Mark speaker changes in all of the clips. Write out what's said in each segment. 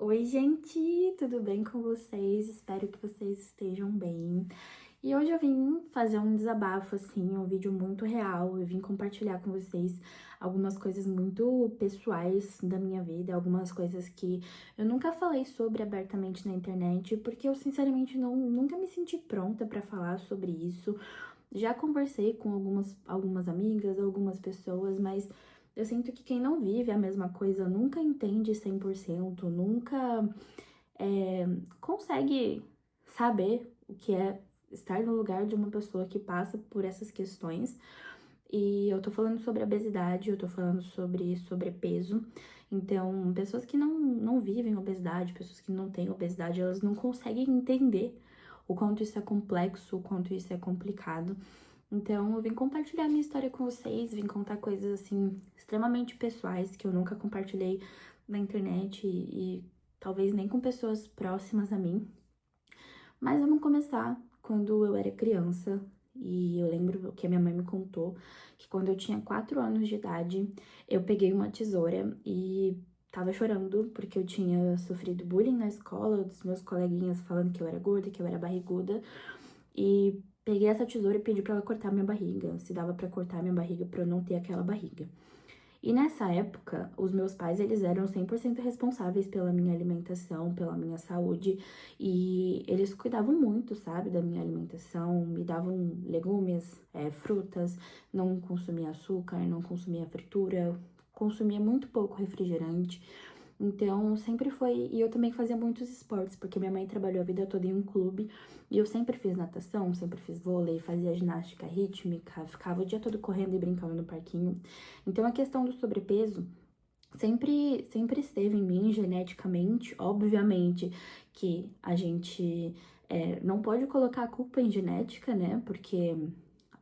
Speaker 1: Oi, gente, tudo bem com vocês? Espero que vocês estejam bem. E hoje eu vim fazer um desabafo, assim, um vídeo muito real. Eu vim compartilhar com vocês algumas coisas muito pessoais da minha vida, algumas coisas que eu nunca falei sobre abertamente na internet, porque eu sinceramente nunca me senti pronta pra falar sobre isso. Já conversei com algumas amigas, algumas pessoas, mas eu sinto que quem não vive a mesma coisa nunca entende 100%, nunca consegue saber o que é estar no lugar de uma pessoa que passa por essas questões. E eu tô falando sobre obesidade, eu tô falando sobre sobrepeso. Então, pessoas que não vivem obesidade, pessoas que não têm obesidade, elas não conseguem entender o quanto isso é complexo, o quanto isso é complicado. Então, eu vim compartilhar minha história com vocês, vim contar coisas, assim, extremamente pessoais que eu nunca compartilhei na internet e talvez nem com pessoas próximas a mim. Mas vamos começar quando eu era criança. E eu lembro que a minha mãe me contou que quando eu tinha 4 anos de idade, eu peguei uma tesoura e tava chorando porque eu tinha sofrido bullying na escola, dos meus coleguinhas falando que eu era gorda, que eu era barriguda. E peguei essa tesoura e pedi pra ela cortar minha barriga, se dava pra cortar minha barriga pra eu não ter aquela barriga. E nessa época, os meus pais, eles eram 100% responsáveis pela minha alimentação, pela minha saúde, e eles cuidavam muito, sabe, da minha alimentação, me davam legumes, frutas, não consumia açúcar, não consumia fritura, consumia muito pouco refrigerante. Então, sempre foi. E eu também fazia muitos esportes, porque minha mãe trabalhou a vida toda em um clube. E eu sempre fiz natação, sempre fiz vôlei, fazia ginástica rítmica, ficava o dia todo correndo e brincando no parquinho. Então, a questão do sobrepeso sempre esteve em mim geneticamente. Obviamente que a gente não pode colocar a culpa em genética, né? Porque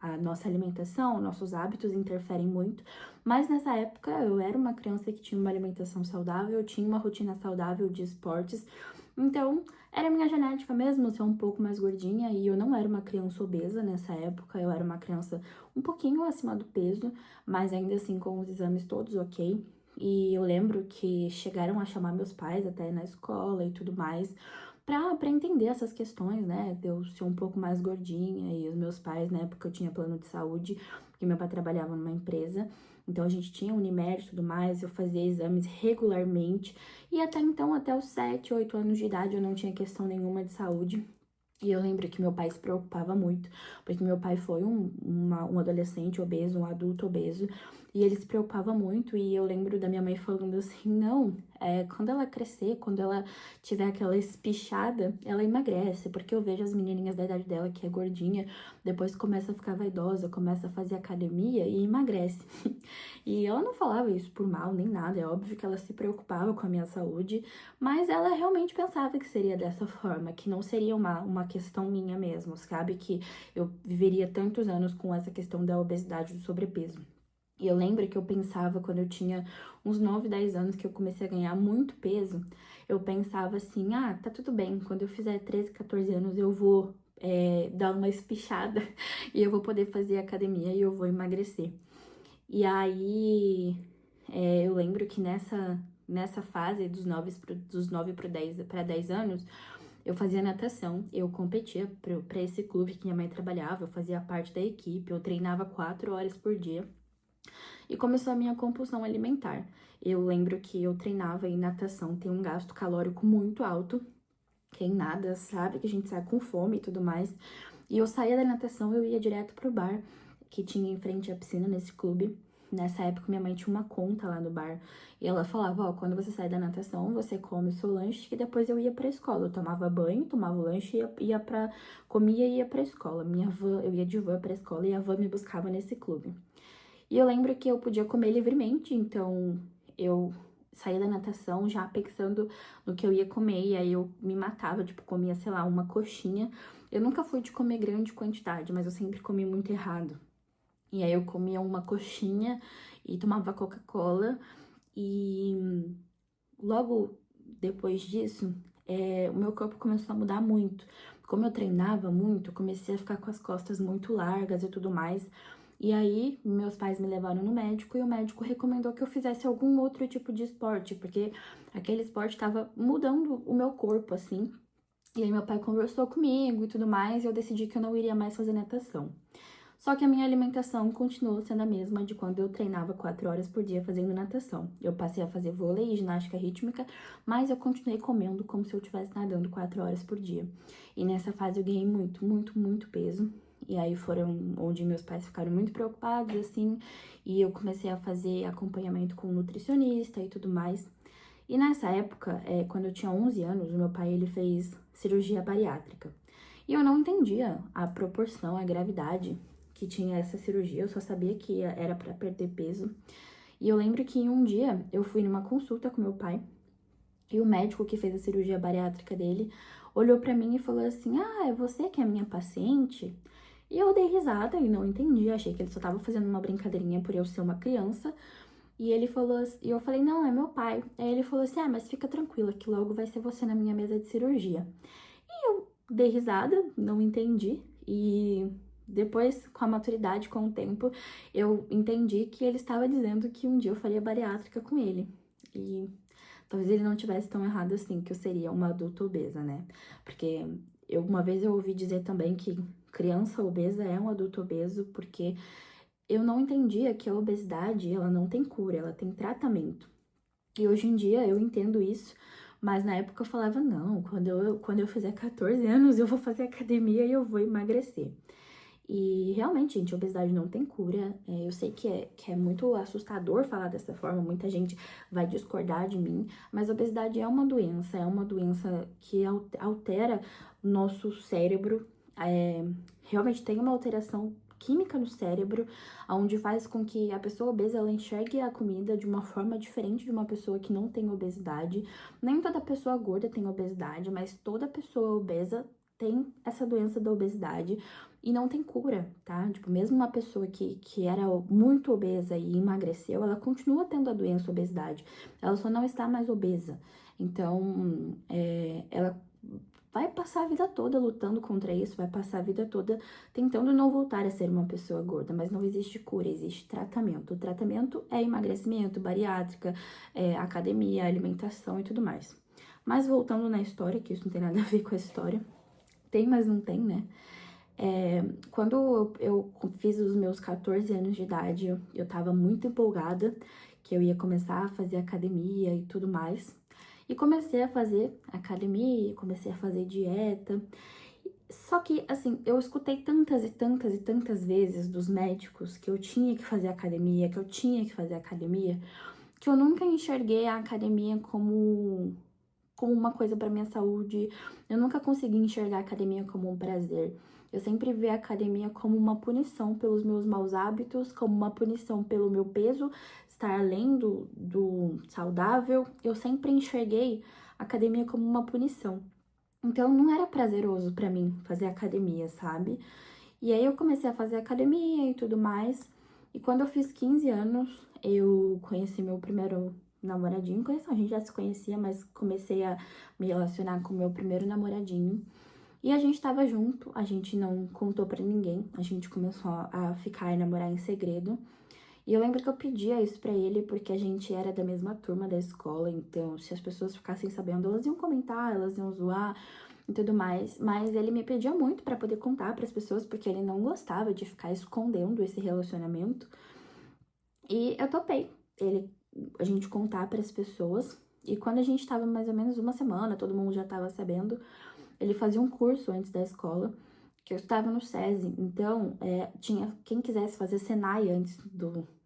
Speaker 1: a nossa alimentação, nossos hábitos interferem muito, mas nessa época eu era uma criança que tinha uma alimentação saudável, tinha uma rotina saudável de esportes, então era minha genética mesmo ser um pouco mais gordinha e eu não era uma criança obesa nessa época, eu era uma criança um pouquinho acima do peso, mas ainda assim com os exames todos ok. E eu lembro que chegaram a chamar meus pais até na escola e tudo mais, pra entender essas questões, né? De eu ser um pouco mais gordinha e os meus pais, na época eu tinha plano de saúde, porque meu pai trabalhava numa empresa, então a gente tinha Unimed e tudo mais, eu fazia exames regularmente, e até então, até os 7, 8 anos de idade, eu não tinha questão nenhuma de saúde. E eu lembro que meu pai se preocupava muito, porque meu pai foi um adolescente obeso, um adulto obeso, e ele se preocupava muito, e eu lembro da minha mãe falando assim, não, quando ela crescer, quando ela tiver aquela espichada, ela emagrece, porque eu vejo as menininhas da idade dela, que é gordinha, depois começa a ficar vaidosa, começa a fazer academia e emagrece. E ela não falava isso por mal, nem nada, é óbvio que ela se preocupava com a minha saúde, mas ela realmente pensava que seria dessa forma, que não seria uma questão minha mesmo, sabe? Que eu viveria tantos anos com essa questão da obesidade, do sobrepeso. E eu lembro que eu pensava, quando eu tinha uns 9, 10 anos, que eu comecei a ganhar muito peso, eu pensava assim, ah, tá tudo bem, quando eu fizer 13, 14 anos eu vou dar uma espichada e eu vou poder fazer academia e eu vou emagrecer. E aí, eu lembro que nessa fase dos 9 para 10 anos, eu fazia natação, eu competia para esse clube que minha mãe trabalhava, eu fazia parte da equipe, eu treinava 4 horas por dia e começou a minha compulsão alimentar. Eu lembro que eu treinava em natação, tem um gasto calórico muito alto, quem nada sabe que a gente sai com fome e tudo mais. E eu saía da natação, eu ia direto pro bar que tinha em frente à piscina nesse clube. Nessa época, minha mãe tinha uma conta lá no bar. E ela falava, ó, quando você sai da natação, você come o seu lanche, que depois eu ia pra escola. Eu tomava banho, tomava o lanche, comia e ia pra escola. Eu ia de van pra escola e a van me buscava nesse clube. E eu lembro que eu podia comer livremente, então eu saía da natação já pensando no que eu ia comer, e aí eu me matava, tipo, comia, sei lá, uma coxinha. Eu nunca fui de comer grande quantidade, mas eu sempre comi muito errado. E aí eu comia uma coxinha e tomava Coca-Cola, e logo depois disso, o meu corpo começou a mudar muito. Como eu treinava muito, eu comecei a ficar com as costas muito largas e tudo mais. E aí, meus pais me levaram no médico e o médico recomendou que eu fizesse algum outro tipo de esporte, porque aquele esporte estava mudando o meu corpo, assim. E aí, meu pai conversou comigo e tudo mais, e eu decidi que eu não iria mais fazer natação. Só que a minha alimentação continuou sendo a mesma de quando eu treinava 4 horas por dia fazendo natação. Eu passei a fazer vôlei e ginástica rítmica, mas eu continuei comendo como se eu estivesse nadando 4 horas por dia. E nessa fase eu ganhei muito, muito, muito peso. E aí foram onde meus pais ficaram muito preocupados, assim, e eu comecei a fazer acompanhamento com nutricionista e tudo mais. E nessa época, quando eu tinha 11 anos, o meu pai ele fez cirurgia bariátrica. E eu não entendia a proporção, a gravidade que tinha essa cirurgia, eu só sabia que era para perder peso. E eu lembro que um dia eu fui numa consulta com meu pai e o médico que fez a cirurgia bariátrica dele olhou para mim e falou assim: "Ah, é você que é minha paciente?" E eu dei risada e não entendi, achei que ele só tava fazendo uma brincadeirinha por eu ser uma criança. E ele falou assim, e eu falei: "Não, é meu pai." Aí ele falou assim: "Ah, mas fica tranquila que logo vai ser você na minha mesa de cirurgia." Dei risada, não entendi. E depois, com a maturidade, com o tempo, eu entendi que ele estava dizendo que um dia eu faria bariátrica com ele. E talvez ele não tivesse tão errado assim, que eu seria uma adulta obesa, né? Porque uma vez eu ouvi dizer também que criança obesa é um adulto obeso, porque eu não entendia que a obesidade, ela não tem cura, ela tem tratamento. E hoje em dia eu entendo isso, mas na época eu falava, não, quando eu fizer 14 anos eu vou fazer academia e eu vou emagrecer. E realmente, gente, a obesidade não tem cura. Eu sei que é muito assustador falar dessa forma, muita gente vai discordar de mim, mas a obesidade é uma doença que altera o nosso cérebro, realmente tem uma alteração química no cérebro, onde faz com que a pessoa obesa ela enxergue a comida de uma forma diferente de uma pessoa que não tem obesidade. Nem toda pessoa gorda tem obesidade, mas toda pessoa obesa tem essa doença da obesidade e não tem cura, tá? Tipo, mesmo uma pessoa que era muito obesa e emagreceu, ela continua tendo a doença obesidade, ela só não está mais obesa. Então, ela vai passar a vida toda lutando contra isso, vai passar a vida toda tentando não voltar a ser uma pessoa gorda, mas não existe cura, existe tratamento. O tratamento é emagrecimento, bariátrica, academia, alimentação e tudo mais. Mas voltando na história, que isso não tem nada a ver com a história, tem, mas não tem, né? Quando eu fiz os meus 14 anos de idade, eu tava muito empolgada que eu ia começar a fazer academia e tudo mais. E comecei a fazer academia, comecei a fazer dieta. Só que, assim, eu escutei tantas e tantas e tantas vezes dos médicos que eu tinha que fazer academia, que eu tinha que fazer academia, que eu nunca enxerguei a academia como uma coisa para minha saúde. Eu nunca consegui enxergar a academia como um prazer. Eu sempre vi a academia como uma punição pelos meus maus hábitos, como uma punição pelo meu peso estar além do saudável. Eu sempre enxerguei a academia como uma punição. Então não era prazeroso para mim fazer academia, sabe? E aí eu comecei a fazer academia e tudo mais. E quando eu fiz 15 anos, eu conheci meu primeiro namoradinho. A gente já se conhecia, mas comecei a me relacionar com meu primeiro namoradinho. E a gente tava junto, a gente não contou pra ninguém. A gente começou a ficar e namorar em segredo. E eu lembro que eu pedia isso pra ele porque a gente era da mesma turma da escola, então se as pessoas ficassem sabendo, elas iam comentar, elas iam zoar e tudo mais. Mas ele me pedia muito pra poder contar pras pessoas porque ele não gostava de ficar escondendo esse relacionamento. E eu topei a gente contar pras pessoas. E quando a gente tava mais ou menos uma semana, todo mundo já tava sabendo, ele fazia um curso antes da escola que eu estava no SESI, então tinha quem quisesse fazer Senai antes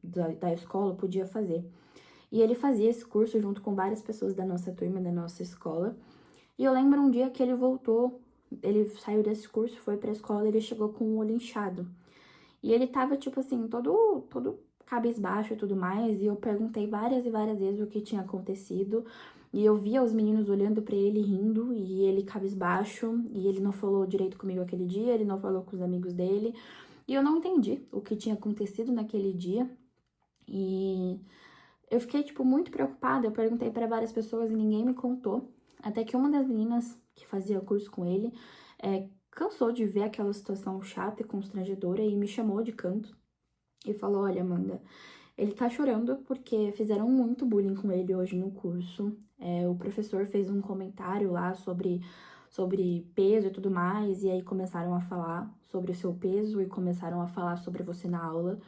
Speaker 1: da escola, podia fazer. E ele fazia esse curso junto com várias pessoas da nossa turma, da nossa escola. E eu lembro um dia que ele voltou, ele saiu desse curso, foi pra escola, ele chegou com o olho inchado. E ele tava, tipo assim, todo cabisbaixo e tudo mais, e eu perguntei várias e várias vezes o que tinha acontecido. E eu via os meninos olhando pra ele, rindo, e ele cabisbaixo, e ele não falou direito comigo aquele dia, ele não falou com os amigos dele. E eu não entendi o que tinha acontecido naquele dia. E eu fiquei, tipo, muito preocupada. Eu perguntei pra várias pessoas e ninguém me contou. Até que uma das meninas que fazia curso com ele cansou de ver aquela situação chata e constrangedora e me chamou de canto. e falou: olha, Amanda, ele tá chorando porque fizeram muito bullying com ele hoje no curso. O professor fez um comentário lá sobre peso e tudo mais, e aí começaram a falar sobre o seu peso e começaram a falar sobre você na aula.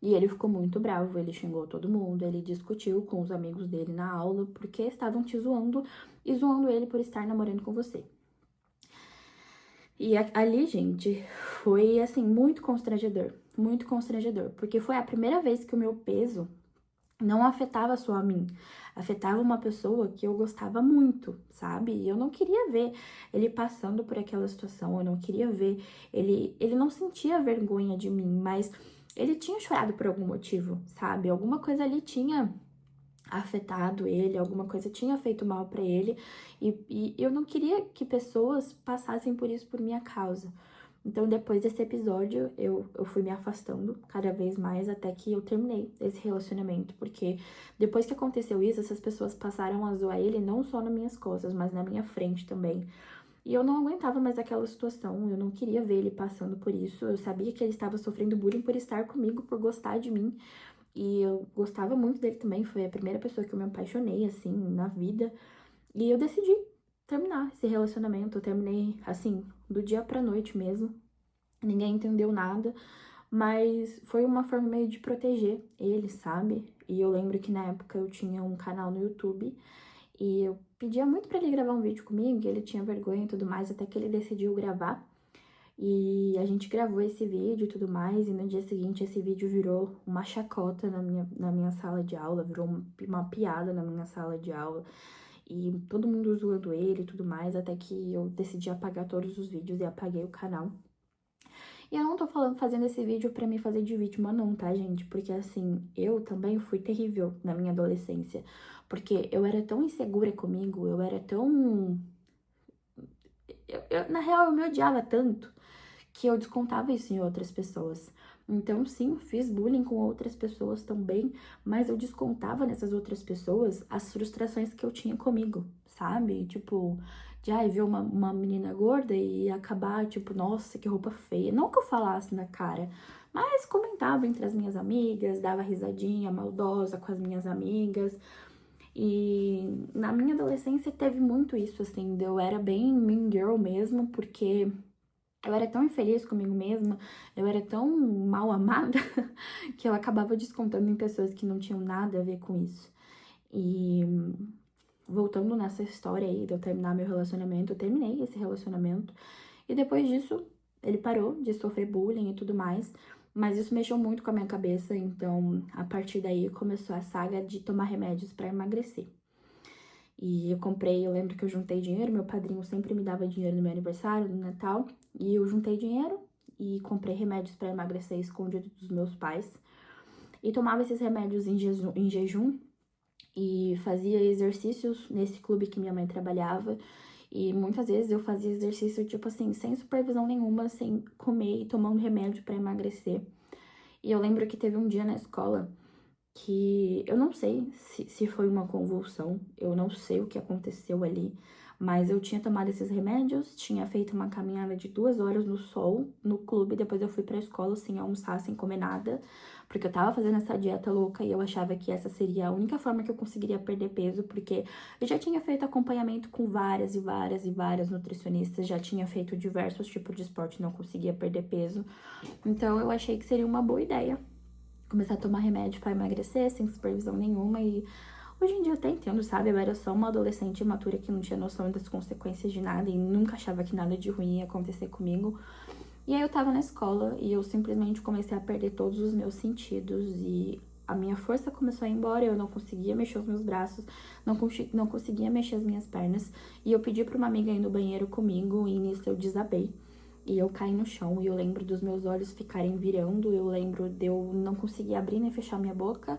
Speaker 1: E ele ficou muito bravo, ele xingou todo mundo, ele discutiu com os amigos dele na aula porque estavam te zoando e zoando ele por estar namorando com você. E ali, gente, foi assim muito constrangedor, porque foi a primeira vez que o meu peso não afetava só a mim, afetava uma pessoa que eu gostava muito, sabe? E eu não queria ver ele passando por aquela situação, eu não queria ver ele não sentia vergonha de mim, mas ele tinha chorado por algum motivo, sabe? Alguma coisa ali tinha afetado ele, alguma coisa tinha feito mal pra ele, e eu não queria que pessoas passassem por isso por minha causa. Então, depois desse episódio, eu fui me afastando cada vez mais até que eu terminei esse relacionamento. Porque depois que aconteceu isso, essas pessoas passaram a zoar ele não só nas minhas costas, mas na minha frente também. E eu não aguentava mais aquela situação, eu não queria ver ele passando por isso. Eu sabia que ele estava sofrendo bullying por estar comigo, por gostar de mim. E eu gostava muito dele também, foi a primeira pessoa que eu me apaixonei, assim, na vida. E eu decidi terminar esse relacionamento. Eu terminei, assim, do dia pra noite mesmo. Ninguém entendeu nada, mas foi uma forma meio de proteger ele, sabe? E eu lembro que na época eu tinha um canal no YouTube e eu pedia muito pra ele gravar um vídeo comigo, e ele tinha vergonha e tudo mais, até que ele decidiu gravar. E a gente gravou esse vídeo e tudo mais, e no dia seguinte esse vídeo virou uma chacota na minha sala de aula, virou uma piada na minha sala de aula. E todo mundo zoando ele e tudo mais, até que eu decidi apagar todos os vídeos e apaguei o canal. E eu não tô fazendo esse vídeo pra me fazer de vítima não, tá, gente? Porque, assim, eu também fui terrível na minha adolescência. Porque eu era tão insegura comigo, eu era tão... na real, eu me odiava tanto que eu descontava isso em outras pessoas. Então, sim, fiz bullying com outras pessoas também, mas eu descontava nessas outras pessoas as frustrações que eu tinha comigo, sabe? Tipo, de ver uma menina gorda e acabar, tipo, nossa, que roupa feia. Não que eu falasse na cara, mas comentava entre as minhas amigas, dava risadinha maldosa com as minhas amigas. E na minha adolescência teve muito isso, assim, eu era bem mean girl mesmo, porque eu era tão infeliz comigo mesma, eu era tão mal amada, que eu acabava descontando em pessoas que não tinham nada a ver com isso. E voltando nessa história aí de eu terminar meu relacionamento, eu terminei esse relacionamento. E depois disso, ele parou de sofrer bullying e tudo mais. Mas isso mexeu muito com a minha cabeça, então a partir daí começou a saga de tomar remédios pra emagrecer. E eu lembro que eu juntei dinheiro, meu padrinho sempre me dava dinheiro no meu aniversário, no Natal, e eu juntei dinheiro e comprei remédios para emagrecer escondido dos meus pais. E tomava esses remédios em jejum e fazia exercícios nesse clube que minha mãe trabalhava. E muitas vezes eu fazia exercício, tipo assim, sem supervisão nenhuma, sem comer e tomando remédio para emagrecer. E eu lembro que teve um dia na escola que eu não sei se foi uma convulsão, eu não sei o que aconteceu ali, mas eu tinha tomado esses remédios, tinha feito uma caminhada de 2 horas no sol, no clube, depois eu fui pra escola sem almoçar, sem comer nada, porque eu tava fazendo essa dieta louca e eu achava que essa seria a única forma que eu conseguiria perder peso, porque eu já tinha feito acompanhamento com várias e várias e várias nutricionistas, já tinha feito diversos tipos de esporte e não conseguia perder peso, então eu achei que seria uma boa ideia começar a tomar remédio pra emagrecer, sem supervisão nenhuma, e hoje em dia eu até entendo, sabe? Eu era só uma adolescente imatura que não tinha noção das consequências de nada e nunca achava que nada de ruim ia acontecer comigo. E aí eu tava na escola e eu simplesmente comecei a perder todos os meus sentidos e a minha força começou a ir embora, eu não conseguia mexer os meus braços, não conseguia mexer as minhas pernas, e eu pedi pra uma amiga ir no banheiro comigo e nisso eu desabei. E eu caí no chão e eu lembro dos meus olhos ficarem virando, eu lembro de eu não conseguir abrir nem fechar minha boca.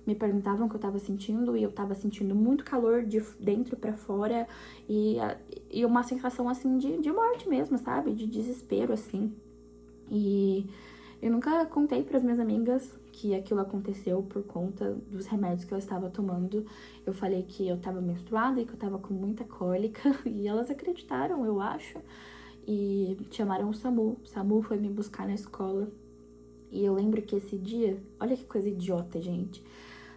Speaker 1: Me perguntavam o que eu tava sentindo e eu tava sentindo muito calor de dentro pra fora e uma sensação assim de morte mesmo, sabe? De desespero assim. E eu nunca contei pras minhas amigas que aquilo aconteceu por conta dos remédios que eu estava tomando. Eu falei que eu tava menstruada e que eu tava com muita cólica e elas acreditaram, eu acho. E chamaram o SAMU. O SAMU foi me buscar na escola. E eu lembro que esse dia, olha que coisa idiota, gente.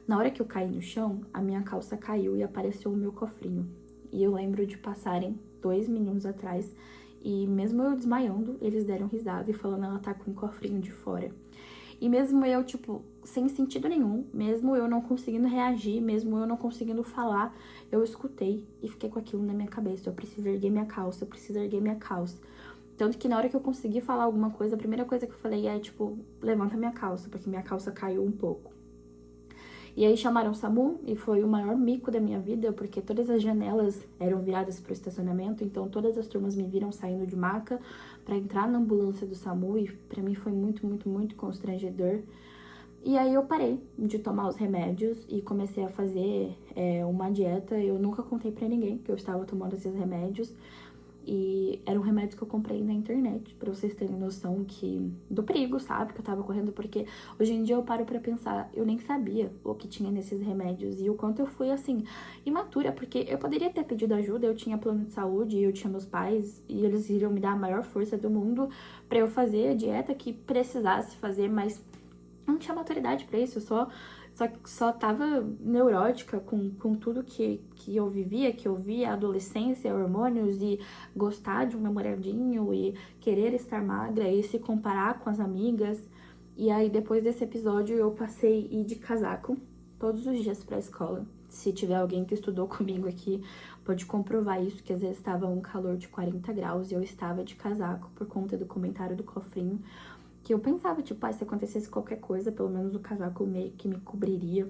Speaker 1: Na hora que eu caí no chão, a minha calça caiu e apareceu o meu cofrinho. E eu lembro de passarem 2 meninos atrás e mesmo eu desmaiando, eles deram risada e falando, ela tá com o cofrinho de fora. E mesmo eu, tipo, sem sentido nenhum, mesmo eu não conseguindo reagir, mesmo eu não conseguindo falar, eu escutei e fiquei com aquilo na minha cabeça. Eu preciso erguer minha calça, eu preciso erguer minha calça. Tanto que na hora que eu consegui falar alguma coisa, a primeira coisa que eu falei é, tipo, levanta minha calça, porque minha calça caiu um pouco. E aí chamaram o SAMU e foi o maior mico da minha vida, porque todas as janelas eram viradas para o estacionamento, então todas as turmas me viram saindo de maca para entrar na ambulância do SAMU e para mim foi muito, muito, muito constrangedor. E aí eu parei de tomar os remédios e comecei a fazer uma dieta. Eu nunca contei para ninguém que eu estava tomando esses remédios. E era um remédio que eu comprei na internet, pra vocês terem noção do perigo, sabe, que eu tava correndo, porque hoje em dia eu paro pra pensar, eu nem sabia o que tinha nesses remédios e o quanto eu fui, assim, imatura, porque eu poderia ter pedido ajuda, eu tinha plano de saúde, eu tinha meus pais e eles iriam me dar a maior força do mundo pra eu fazer a dieta que precisasse fazer, mas não tinha maturidade pra isso, eu só tava neurótica com tudo que eu vivia, que eu via, adolescência, hormônios e gostar de um namoradinho e querer estar magra e se comparar com as amigas. E aí depois desse episódio eu passei a ir de casaco todos os dias pra escola. Se tiver alguém que estudou comigo aqui, pode comprovar isso, que às vezes estava um calor de 40 graus e eu estava de casaco por conta do comentário do cofrinho. Que eu pensava, tipo, se acontecesse qualquer coisa, pelo menos o casaco meio que me cobriria.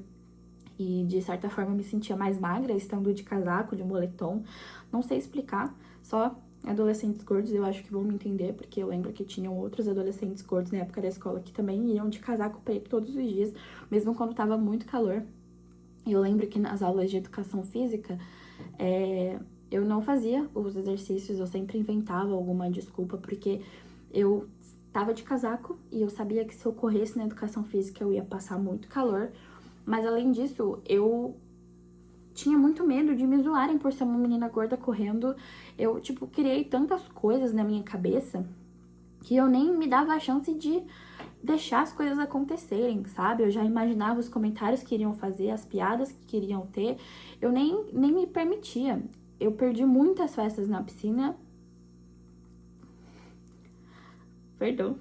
Speaker 1: E de certa forma eu me sentia mais magra estando de casaco, de moletom. Não sei explicar, só adolescentes gordos eu acho que vão me entender, porque eu lembro que tinham outros adolescentes gordos na época da escola que também iam de casaco preto todos os dias, mesmo quando tava muito calor. E eu lembro que nas aulas de educação física, eu não fazia os exercícios, eu sempre inventava alguma desculpa, porque eu tava de casaco e eu sabia que se eu corresse na educação física eu ia passar muito calor. Mas além disso, eu tinha muito medo de me zoarem por ser uma menina gorda correndo. Eu, tipo, criei tantas coisas na minha cabeça que eu nem me dava a chance de deixar as coisas acontecerem, sabe? Eu já imaginava os comentários que iriam fazer, as piadas que queriam ter. Eu nem me permitia. Eu perdi muitas festas na piscina. Perdão.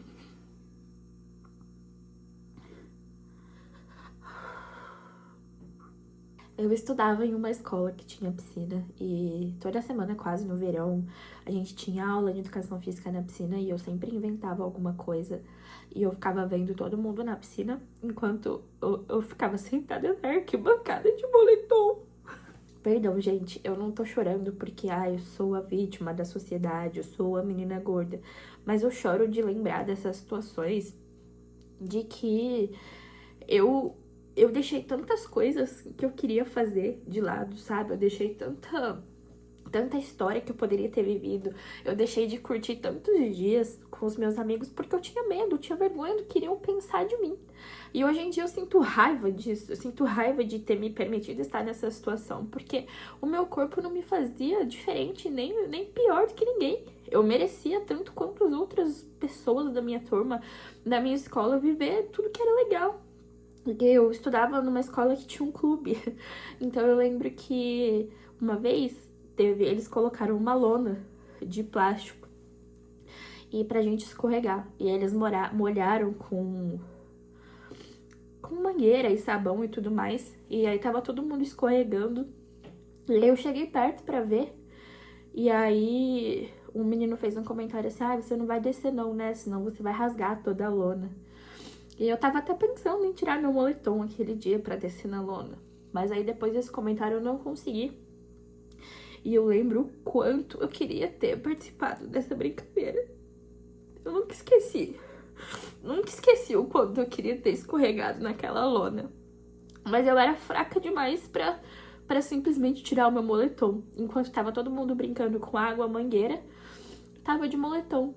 Speaker 1: Eu estudava em uma escola que tinha piscina e toda semana, quase no verão, a gente tinha aula de educação física na piscina e eu sempre inventava alguma coisa e eu ficava vendo todo mundo na piscina enquanto eu ficava sentada na arquibancada de moletom. Perdão, gente, eu não tô chorando porque, eu sou a vítima da sociedade, eu sou a menina gorda. Mas eu choro de lembrar dessas situações de que eu deixei tantas coisas que eu queria fazer de lado, sabe? Eu deixei tanta história que eu poderia ter vivido. Eu deixei de curtir tantos dias com os meus amigos porque eu tinha medo, eu tinha vergonha do que iriam pensar de mim. E hoje em dia eu sinto raiva disso, eu sinto raiva de ter me permitido estar nessa situação, porque o meu corpo não me fazia diferente, nem pior do que ninguém. Eu merecia tanto quanto as outras pessoas da minha turma, da minha escola, viver tudo que era legal. Porque eu estudava numa escola que tinha um clube. Então eu lembro que uma vez eles colocaram uma lona de plástico e pra gente escorregar. E aí eles molharam com mangueira e sabão e tudo mais. E aí tava todo mundo escorregando. E aí eu cheguei perto pra ver. E aí um menino fez um comentário assim, você não vai descer não, né? Senão você vai rasgar toda a lona. E eu tava até pensando em tirar meu moletom aquele dia pra descer na lona. Mas aí depois desse comentário eu não consegui. E eu lembro o quanto eu queria ter participado dessa brincadeira. Eu nunca esqueci. Nunca esqueci o quanto eu queria ter escorregado naquela lona. Mas eu era fraca demais pra simplesmente tirar o meu moletom. Enquanto tava todo mundo brincando com água, mangueira, tava de moletom.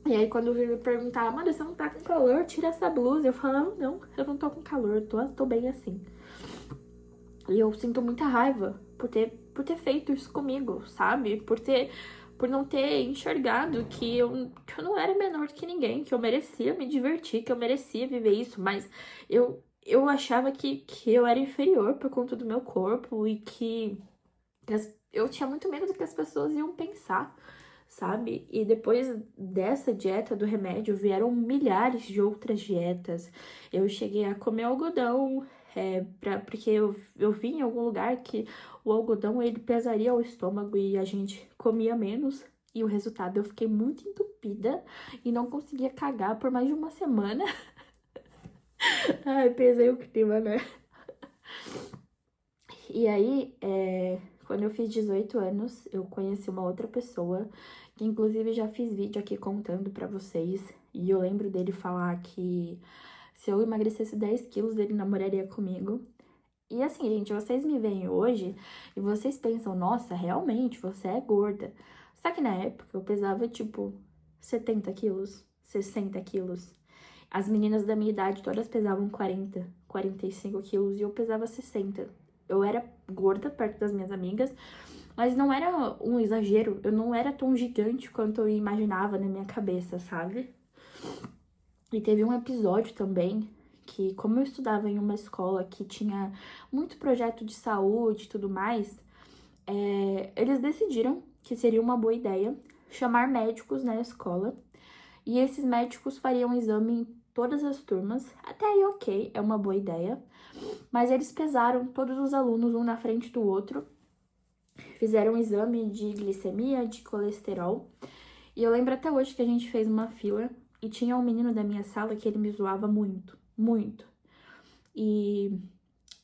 Speaker 1: E aí quando eu vi me perguntar, Amanda, você não tá com calor? Tira essa blusa. Eu falava, não, eu não tô com calor, tô bem assim. E eu sinto muita raiva por ter feito isso comigo, sabe? Por ter por não ter enxergado que eu não era menor que ninguém, que eu merecia me divertir, que eu merecia viver isso, mas eu achava que eu era inferior por conta do meu corpo e eu tinha muito medo do que as pessoas iam pensar, sabe? E depois dessa dieta do remédio vieram milhares de outras dietas. Eu cheguei a comer algodão, porque eu vi em algum lugar que o algodão ele pesaria o estômago e a gente comia menos. E o resultado, eu fiquei muito entupida e não conseguia cagar por mais de uma semana. Ai, pesei o clima, né? E aí, quando eu fiz 18 anos, eu conheci uma outra pessoa, que inclusive já fiz vídeo aqui contando pra vocês. E eu lembro dele falar que se eu emagrecesse 10 quilos, ele namoraria comigo. E assim, gente, vocês me veem hoje e vocês pensam, nossa, realmente, você é gorda. Só que na época eu pesava, tipo, 70 quilos, 60 quilos. As meninas da minha idade todas pesavam 40, 45 quilos e eu pesava 60. Eu era gorda perto das minhas amigas, mas não era um exagero. Eu não era tão gigante quanto eu imaginava na minha cabeça, sabe? E teve um episódio também que, como eu estudava em uma escola que tinha muito projeto de saúde e tudo mais, eles decidiram que seria uma boa ideia chamar médicos na escola. E esses médicos fariam um exame em todas as turmas. Até aí, ok, é uma boa ideia. Mas eles pesaram todos os alunos um na frente do outro, fizeram um exame de glicemia, de colesterol. E eu lembro até hoje que a gente fez uma fila e tinha um menino da minha sala que ele me zoava muito, muito. E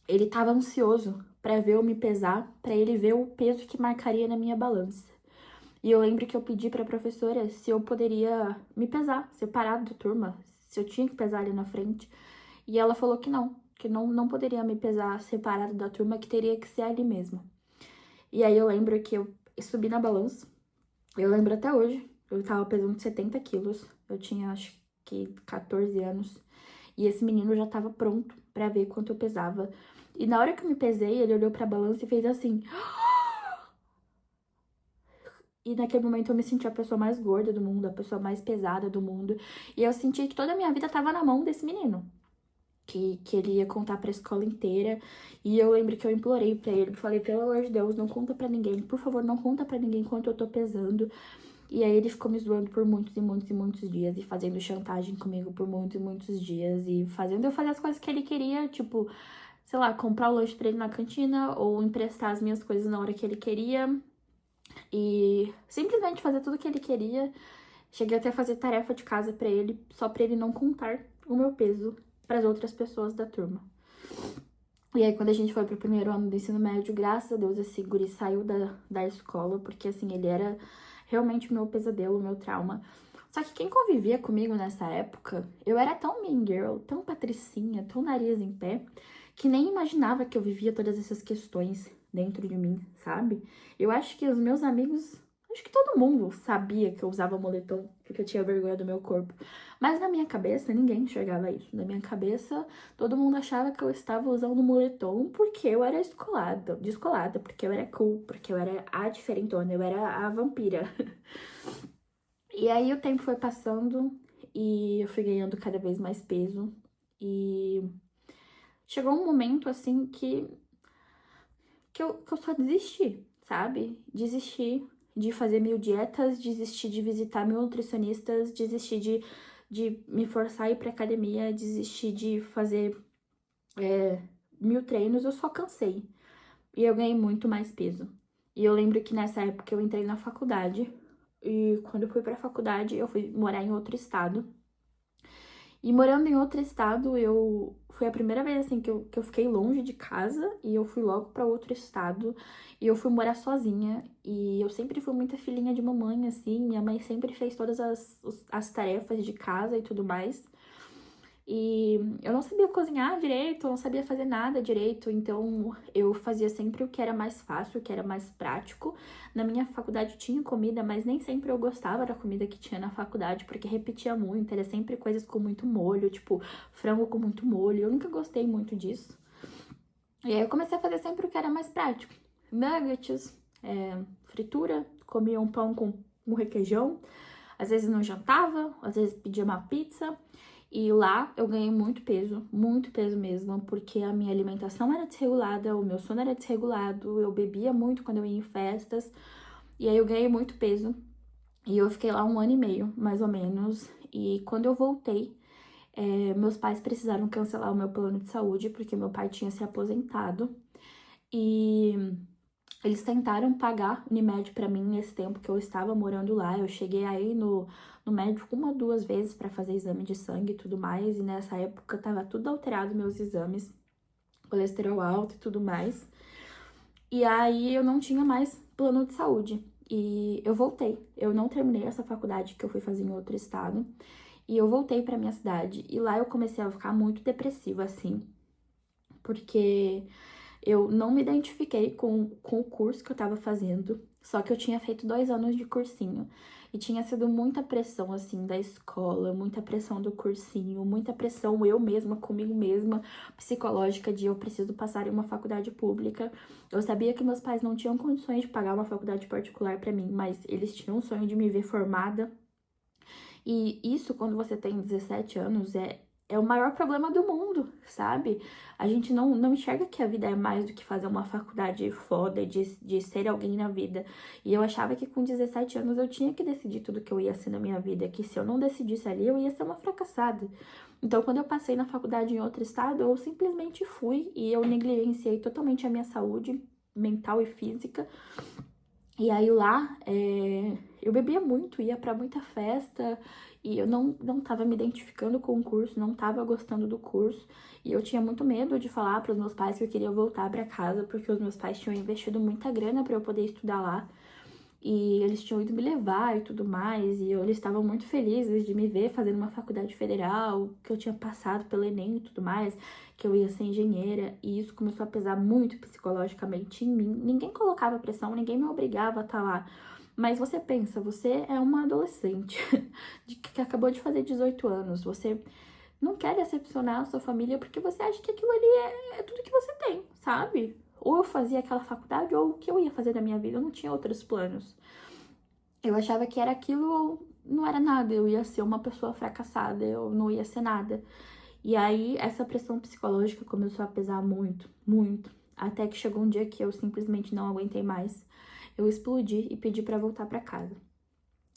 Speaker 1: ele tava ansioso pra ver eu me pesar, pra ele ver o peso que marcaria na minha balança. E eu lembro que eu pedi pra professora se eu poderia me pesar, separado da turma, se eu tinha que pesar ali na frente. E ela falou que não poderia me pesar separado da turma, que teria que ser ali mesmo. E aí eu lembro que eu subi na balança, eu lembro até hoje, eu tava pesando 70 quilos, eu tinha acho que 14 anos, e esse menino já tava pronto pra ver quanto eu pesava. E na hora que eu me pesei, ele olhou pra balança e fez assim. E naquele momento eu me senti a pessoa mais gorda do mundo, a pessoa mais pesada do mundo. E eu senti que toda a minha vida tava na mão desse menino. Que ele ia contar pra escola inteira. E eu lembro que eu implorei pra ele, falei, pelo amor de Deus, não conta pra ninguém. Por favor, não conta pra ninguém quanto eu tô pesando. E aí ele ficou me zoando por muitos e muitos e muitos dias. E fazendo chantagem comigo por muitos e muitos dias. E fazendo eu fazer as coisas que ele queria, tipo, sei lá, comprar o lanche pra ele na cantina. Ou emprestar as minhas coisas na hora que ele queria. E simplesmente fazer tudo que ele queria. Cheguei até a fazer tarefa de casa pra ele, só pra ele não contar o meu peso pras outras pessoas da turma. E aí, quando a gente foi pro primeiro ano do ensino médio, graças a Deus, esse guri saiu da escola, porque, assim, ele era realmente o meu pesadelo, o meu trauma. Só que quem convivia comigo nessa época, eu era tão mean girl, tão patricinha, tão nariz em pé, que nem imaginava que eu vivia todas essas questões dentro de mim, sabe? Eu acho que os meus amigos, acho que todo mundo sabia que eu usava moletom, porque eu tinha vergonha do meu corpo. Mas na minha cabeça, ninguém enxergava isso. Na minha cabeça, todo mundo achava que eu estava usando moletom porque eu era descolada, porque eu era cool, porque eu era a diferentona, eu era a vampira. E aí o tempo foi passando e eu fui ganhando cada vez mais peso. E chegou um momento, assim, que eu só desisti, sabe? Desisti de fazer 1000 dietas, desisti de visitar 1000 nutricionistas, desisti de me forçar a ir pra academia, desisti de fazer 1000 treinos, eu só cansei. E eu ganhei muito mais peso. E eu lembro que nessa época eu entrei na faculdade, e quando eu fui pra faculdade, eu fui morar em outro estado. E morando em outro estado, foi a primeira vez, assim, que eu fiquei longe de casa e eu fui logo pra outro estado e eu fui morar sozinha. E eu sempre fui muita filhinha de mamãe, assim, minha mãe sempre fez todas as tarefas de casa e tudo mais. E eu não sabia cozinhar direito, eu não sabia fazer nada direito, então eu fazia sempre o que era mais fácil, o que era mais prático. Na minha faculdade tinha comida, mas nem sempre eu gostava da comida que tinha na faculdade, porque repetia muito, era sempre coisas com muito molho, tipo frango com muito molho. Eu nunca gostei muito disso. E aí eu comecei a fazer sempre o que era mais prático. Nuggets, fritura, comia um pão com um requeijão, às vezes não jantava, às vezes pedia uma pizza. E lá eu ganhei muito peso mesmo, porque a minha alimentação era desregulada, o meu sono era desregulado, eu bebia muito quando eu ia em festas, e aí eu ganhei muito peso. E eu fiquei lá 1 ano e meio, mais ou menos, e quando eu voltei, meus pais precisaram cancelar o meu plano de saúde, porque meu pai tinha se aposentado, e eles tentaram pagar Unimed pra mim nesse tempo que eu estava morando lá. Eu cheguei aí no médico 1 ou 2 vezes pra fazer exame de sangue e tudo mais. E nessa época tava tudo alterado, meus exames, colesterol alto e tudo mais. E aí eu não tinha mais plano de saúde. E eu voltei. Eu não terminei essa faculdade que eu fui fazer em outro estado. E eu voltei pra minha cidade. E lá eu comecei a ficar muito depressiva, assim. Porque eu não me identifiquei com o curso que eu tava fazendo, só que eu tinha feito 2 anos de cursinho. E tinha sido muita pressão, assim, da escola, muita pressão do cursinho, muita pressão eu mesma, comigo mesma, psicológica, de eu preciso passar em uma faculdade pública. Eu sabia que meus pais não tinham condições de pagar uma faculdade particular pra mim, mas eles tinham o sonho de me ver formada. E isso, quando você tem 17 anos, é o maior problema do mundo, sabe? A gente não enxerga que a vida é mais do que fazer uma faculdade foda, de ser alguém na vida. E eu achava que com 17 anos eu tinha que decidir tudo que eu ia ser na minha vida, que se eu não decidisse ali, eu ia ser uma fracassada. Então, quando eu passei na faculdade em outro estado, eu simplesmente fui e eu negligenciei totalmente a minha saúde mental e física. E aí lá, eu bebia muito, ia pra muita festa, e eu não tava me identificando com o curso, não tava gostando do curso, e eu tinha muito medo de falar pros meus pais que eu queria voltar pra casa, porque os meus pais tinham investido muita grana pra eu poder estudar lá, e eles tinham ido me levar e tudo mais, e eles estavam muito felizes de me ver fazendo uma faculdade federal, que eu tinha passado pelo Enem e tudo mais, que eu ia ser engenheira, e isso começou a pesar muito psicologicamente em mim. Ninguém colocava pressão, ninguém me obrigava a estar lá. Mas você pensa, você é uma adolescente que acabou de fazer 18 anos, você não quer decepcionar a sua família porque você acha que aquilo ali é tudo que você tem, sabe? Ou eu fazia aquela faculdade ou o que eu ia fazer da minha vida, eu não tinha outros planos. Eu achava que era aquilo ou não era nada, eu ia ser uma pessoa fracassada, eu não ia ser nada. E aí, essa pressão psicológica começou a pesar muito, muito. Até que chegou um dia que eu simplesmente não aguentei mais. Eu explodi e pedi pra voltar pra casa.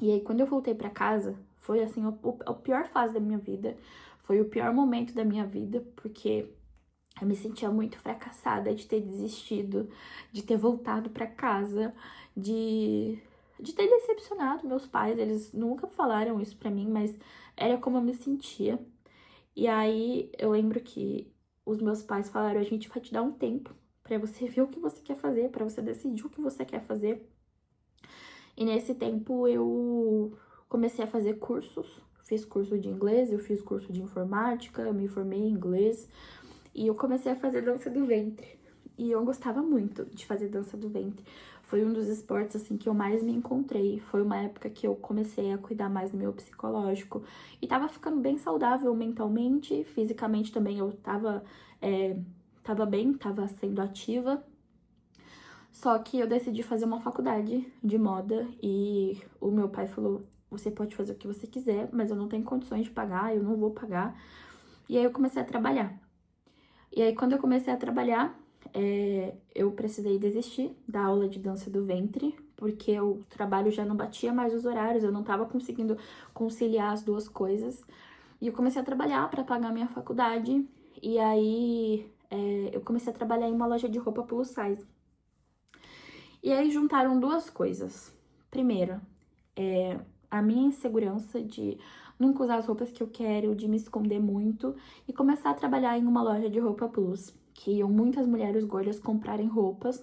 Speaker 1: E aí, quando eu voltei pra casa, foi assim, a pior fase da minha vida. Foi o pior momento da minha vida, porque eu me sentia muito fracassada de ter desistido, de ter voltado pra casa, de ter decepcionado meus pais. Eles nunca falaram isso pra mim, mas era como eu me sentia. E aí eu lembro que os meus pais falaram: a gente vai te dar um tempo pra você ver o que você quer fazer, pra você decidir o que você quer fazer. E nesse tempo eu comecei a fazer cursos. Fiz curso de inglês, eu fiz curso de informática, eu me formei em inglês e eu comecei a fazer dança do ventre. E eu gostava muito de fazer dança do ventre. Foi um dos esportes, assim, que eu mais me encontrei. Foi uma época que eu comecei a cuidar mais do meu psicológico. E tava ficando bem saudável mentalmente, fisicamente também eu tava bem, tava sendo ativa. Só que eu decidi fazer uma faculdade de moda e o meu pai falou: você pode fazer o que você quiser, mas eu não tenho condições de pagar, eu não vou pagar. E aí eu comecei a trabalhar. E aí, quando eu comecei a trabalhar, eu precisei desistir da aula de dança do ventre, porque o trabalho já não batia mais os horários, eu não tava conseguindo conciliar as duas coisas. E eu comecei a trabalhar para pagar minha faculdade. E aí, eu comecei a trabalhar em uma loja de roupa plus size. E aí, juntaram duas coisas. Primeiro, a minha insegurança de nunca usar as roupas que eu quero, de me esconder muito e começar a trabalhar em uma loja de roupa plus, que iam muitas mulheres gordas comprarem roupas.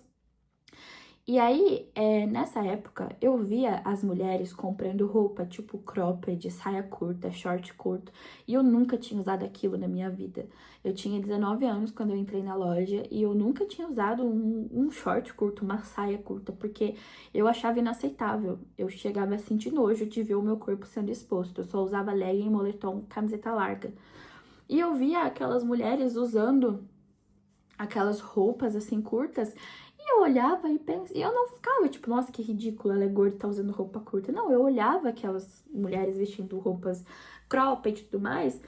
Speaker 1: E aí, nessa época, eu via as mulheres comprando roupa tipo cropped, saia curta, short curto, e eu nunca tinha usado aquilo na minha vida. Eu tinha 19 anos quando eu entrei na loja e eu nunca tinha usado um short curto, uma saia curta, porque eu achava inaceitável. Eu chegava a sentir nojo de ver o meu corpo sendo exposto. Eu só usava legging, moletom, camiseta larga. E eu via aquelas mulheres usando aquelas roupas assim curtas. eu olhava e pensava, e eu não ficava tipo, nossa, que ridículo, ela é gorda e tá usando roupa curta. Não, eu olhava aquelas mulheres vestindo roupas cropped e tudo mais,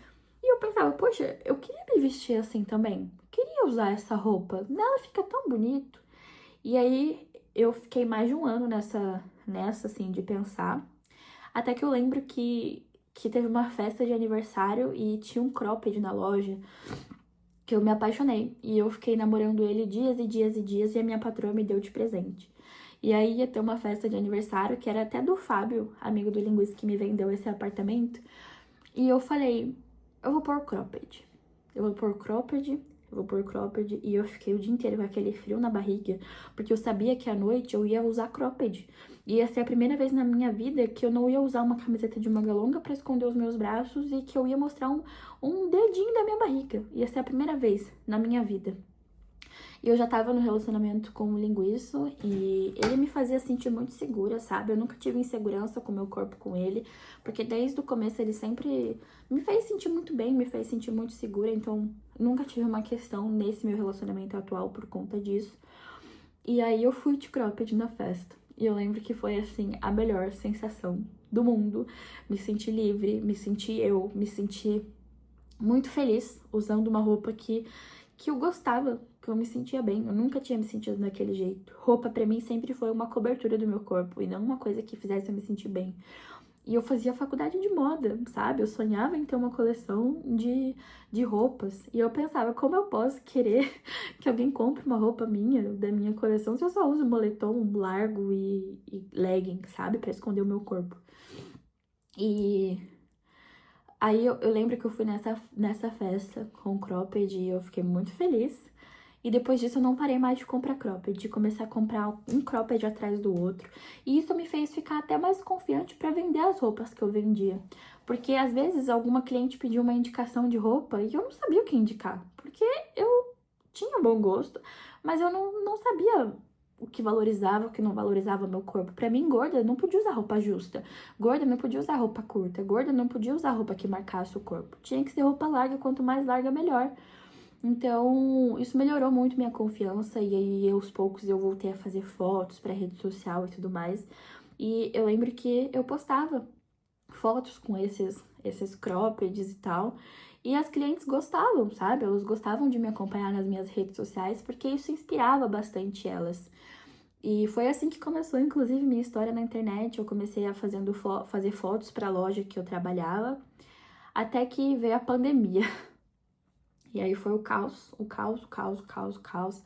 Speaker 1: e eu pensava, poxa, eu queria me vestir assim também. Eu queria usar essa roupa. Ela fica tão bonito. E aí eu fiquei mais de um ano nessa assim, de pensar. Até que eu lembro que teve uma festa de aniversário e tinha um cropped na loja que eu me apaixonei. E eu fiquei namorando ele dias e dias e dias e a minha patroa me deu de presente. E aí ia ter uma festa de aniversário que era até do Fábio, amigo do linguista que me vendeu esse apartamento. E eu falei, eu vou pôr cropped. Eu vou pôr cropped, eu vou pôr cropped. E eu fiquei o dia inteiro com aquele frio na barriga, porque eu sabia que à noite eu ia usar cropped. E ia ser a primeira vez na minha vida que eu não ia usar uma camiseta de manga longa pra esconder os meus braços e que eu ia mostrar um dedinho da minha barriga. Ia ser a primeira vez na minha vida. E eu já tava no relacionamento com o linguiça e ele me fazia sentir muito segura, sabe? Eu nunca tive insegurança com o meu corpo com ele, porque desde o começo ele sempre me fez sentir muito bem, me fez sentir muito segura, então nunca tive uma questão nesse meu relacionamento atual por conta disso. E aí eu fui de cropped na festa. E eu lembro que foi, assim, a melhor sensação do mundo. Me senti livre, me senti muito feliz usando uma roupa que eu gostava, que eu me sentia bem. Eu nunca tinha me sentido daquele jeito. Roupa pra mim sempre foi uma cobertura do meu corpo e não uma coisa que fizesse eu me sentir bem. E eu fazia faculdade de moda, sabe? Eu sonhava em ter uma coleção de roupas. E eu pensava, como eu posso querer que alguém compre uma roupa minha, da minha coleção, se eu só uso moletom largo e legging, sabe? Pra esconder o meu corpo. E aí eu lembro que eu fui nessa festa com cropped e eu fiquei muito feliz. E depois disso eu não parei mais de comprar cropped, de começar a comprar um cropped atrás do outro. E isso me fez ficar até mais confiante para vender as roupas que eu vendia. Porque às vezes alguma cliente pediu uma indicação de roupa e eu não sabia o que indicar. Porque eu tinha um bom gosto, mas eu não sabia o que valorizava, o que não valorizava meu corpo. Pra mim, gorda não podia usar roupa justa. Gorda não podia usar roupa curta. Gorda não podia usar roupa que marcasse o corpo. Tinha que ser roupa larga, quanto mais larga, melhor. Então, isso melhorou muito minha confiança e aí aos poucos eu voltei a fazer fotos para rede social e tudo mais. E eu lembro que eu postava fotos com esses croppeds e tal. E as clientes gostavam, sabe? Elas gostavam de me acompanhar nas minhas redes sociais porque isso inspirava bastante elas. E foi assim que começou, inclusive, minha história na internet. Eu comecei a fazer fotos para a loja que eu trabalhava, até que veio a pandemia. E aí foi o caos, o caos, o caos, o caos, o caos.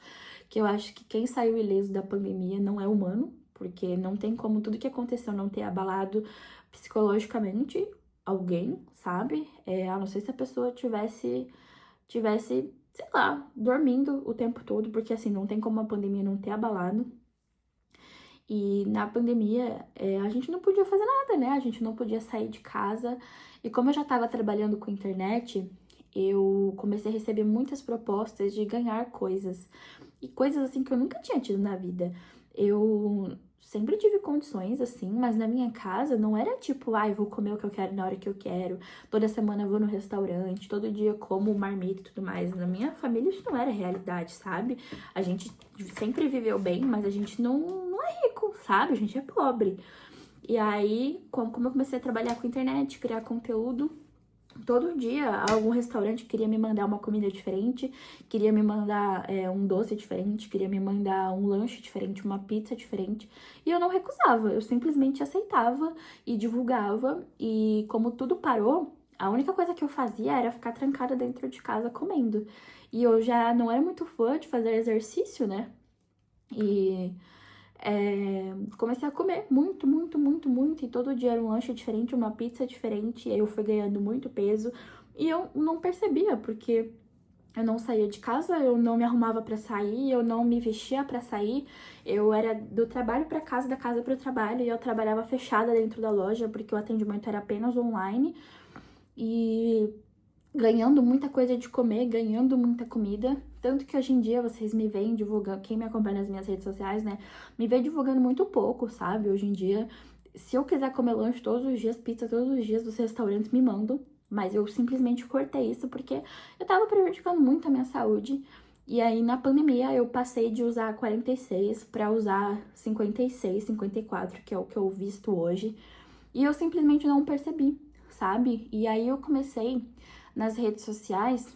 Speaker 1: Que eu acho que quem saiu ileso da pandemia não é humano, porque não tem como tudo que aconteceu não ter abalado psicologicamente alguém, sabe? A não ser se a pessoa tivesse, sei lá, dormindo o tempo todo, porque assim, não tem como a pandemia não ter abalado. E na pandemia, a gente não podia fazer nada, né? A gente não podia sair de casa. E como eu já estava trabalhando com internet, eu comecei a receber muitas propostas de ganhar coisas. E coisas assim que eu nunca tinha tido na vida. Eu sempre tive condições assim, mas na minha casa não era tipo, ai, vou comer o que eu quero na hora que eu quero. Toda semana eu vou no restaurante, todo dia como marmita e tudo mais. Na minha família isso não era realidade, sabe? A gente sempre viveu bem, mas a gente não é rico, sabe? A gente é pobre. E aí, como eu comecei a trabalhar com internet, criar conteúdo, todo dia algum restaurante queria me mandar uma comida diferente, queria me mandar um doce diferente, queria me mandar um lanche diferente, uma pizza diferente. E eu não recusava, eu simplesmente aceitava e divulgava. E como tudo parou, a única coisa que eu fazia era ficar trancada dentro de casa comendo. E eu já não era muito fã de fazer exercício, né? E comecei a comer muito, muito, muito, muito. E todo dia era um lanche diferente, uma pizza diferente. E aí eu fui ganhando muito peso. E eu não percebia, porque eu não saía de casa, eu não me arrumava pra sair, eu não me vestia pra sair. Eu era do trabalho pra casa, da casa pro trabalho. E eu trabalhava fechada dentro da loja, porque o atendimento era apenas online. E ganhando muita coisa de comer, ganhando muita comida. Tanto que hoje em dia vocês me veem divulgando, quem me acompanha nas minhas redes sociais, né, me vê divulgando muito pouco, sabe? Hoje em dia, se eu quiser comer lanche todos os dias, pizza todos os dias, os restaurantes me mandam. Mas eu simplesmente cortei isso porque eu tava prejudicando muito a minha saúde. E aí, na pandemia, eu passei de usar 46 para usar 56, 54, que é o que eu visto hoje. E eu simplesmente não percebi, sabe? E aí eu comecei nas redes sociais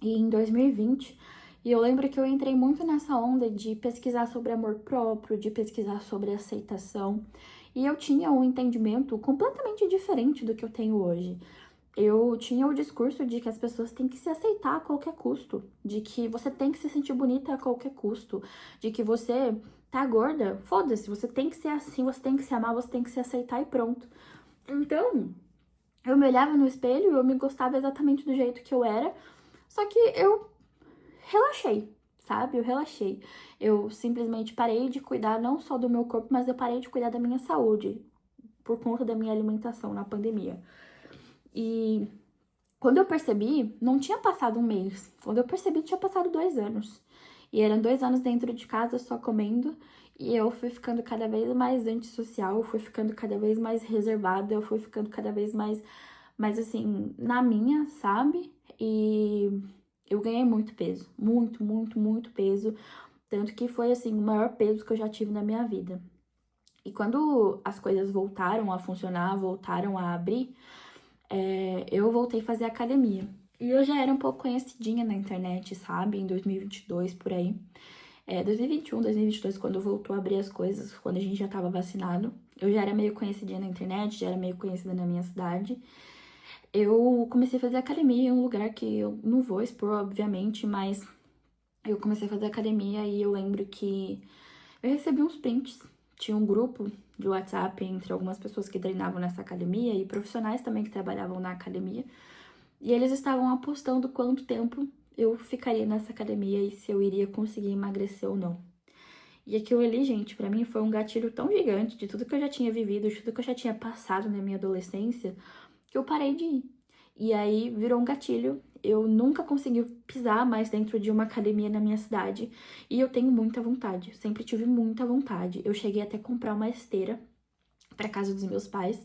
Speaker 1: em 2020. E eu lembro que eu entrei muito nessa onda de pesquisar sobre amor próprio, de pesquisar sobre aceitação. E eu tinha um entendimento completamente diferente do que eu tenho hoje. Eu tinha o discurso de que as pessoas têm que se aceitar a qualquer custo, de que você tem que se sentir bonita a qualquer custo, de que você tá gorda, foda-se, você tem que ser assim, você tem que se amar, você tem que se aceitar e pronto. Então, eu me olhava no espelho, eu me gostava exatamente do jeito que eu era, só que eu relaxei, sabe? Eu relaxei. Eu simplesmente parei de cuidar não só do meu corpo, mas eu parei de cuidar da minha saúde por conta da minha alimentação na pandemia. E quando eu percebi, não tinha passado um mês. Quando eu percebi, tinha passado 2 anos. E eram 2 anos dentro de casa só comendo. E eu fui ficando cada vez mais antissocial, eu fui ficando cada vez mais reservada, eu fui ficando cada vez mais assim, na minha, sabe? E eu ganhei muito peso. Muito, muito, muito peso. Tanto que foi, assim, o maior peso que eu já tive na minha vida. E quando as coisas voltaram a funcionar, voltaram a abrir, eu voltei a fazer academia. E eu já era um pouco conhecidinha na internet, sabe? Em 2022, por aí. 2021, 2022, quando voltou a abrir as coisas, quando a gente já tava vacinado. Eu já era meio conhecidinha na internet, já era meio conhecida na minha cidade. Eu comecei a fazer academia em um lugar que eu não vou expor, obviamente, mas eu comecei a fazer academia e eu lembro que eu recebi uns prints. Tinha um grupo de WhatsApp entre algumas pessoas que treinavam nessa academia e profissionais também que trabalhavam na academia. E eles estavam apostando quanto tempo eu ficaria nessa academia e se eu iria conseguir emagrecer ou não. E aquilo ali, gente, pra mim foi um gatilho tão gigante de tudo que eu já tinha vivido, de tudo que eu já tinha passado na minha adolescência, que eu parei de ir. E aí virou um gatilho. Eu nunca consegui pisar mais dentro de uma academia na minha cidade. E eu tenho muita vontade, eu sempre tive muita vontade. Eu cheguei até a comprar uma esteira pra casa dos meus pais.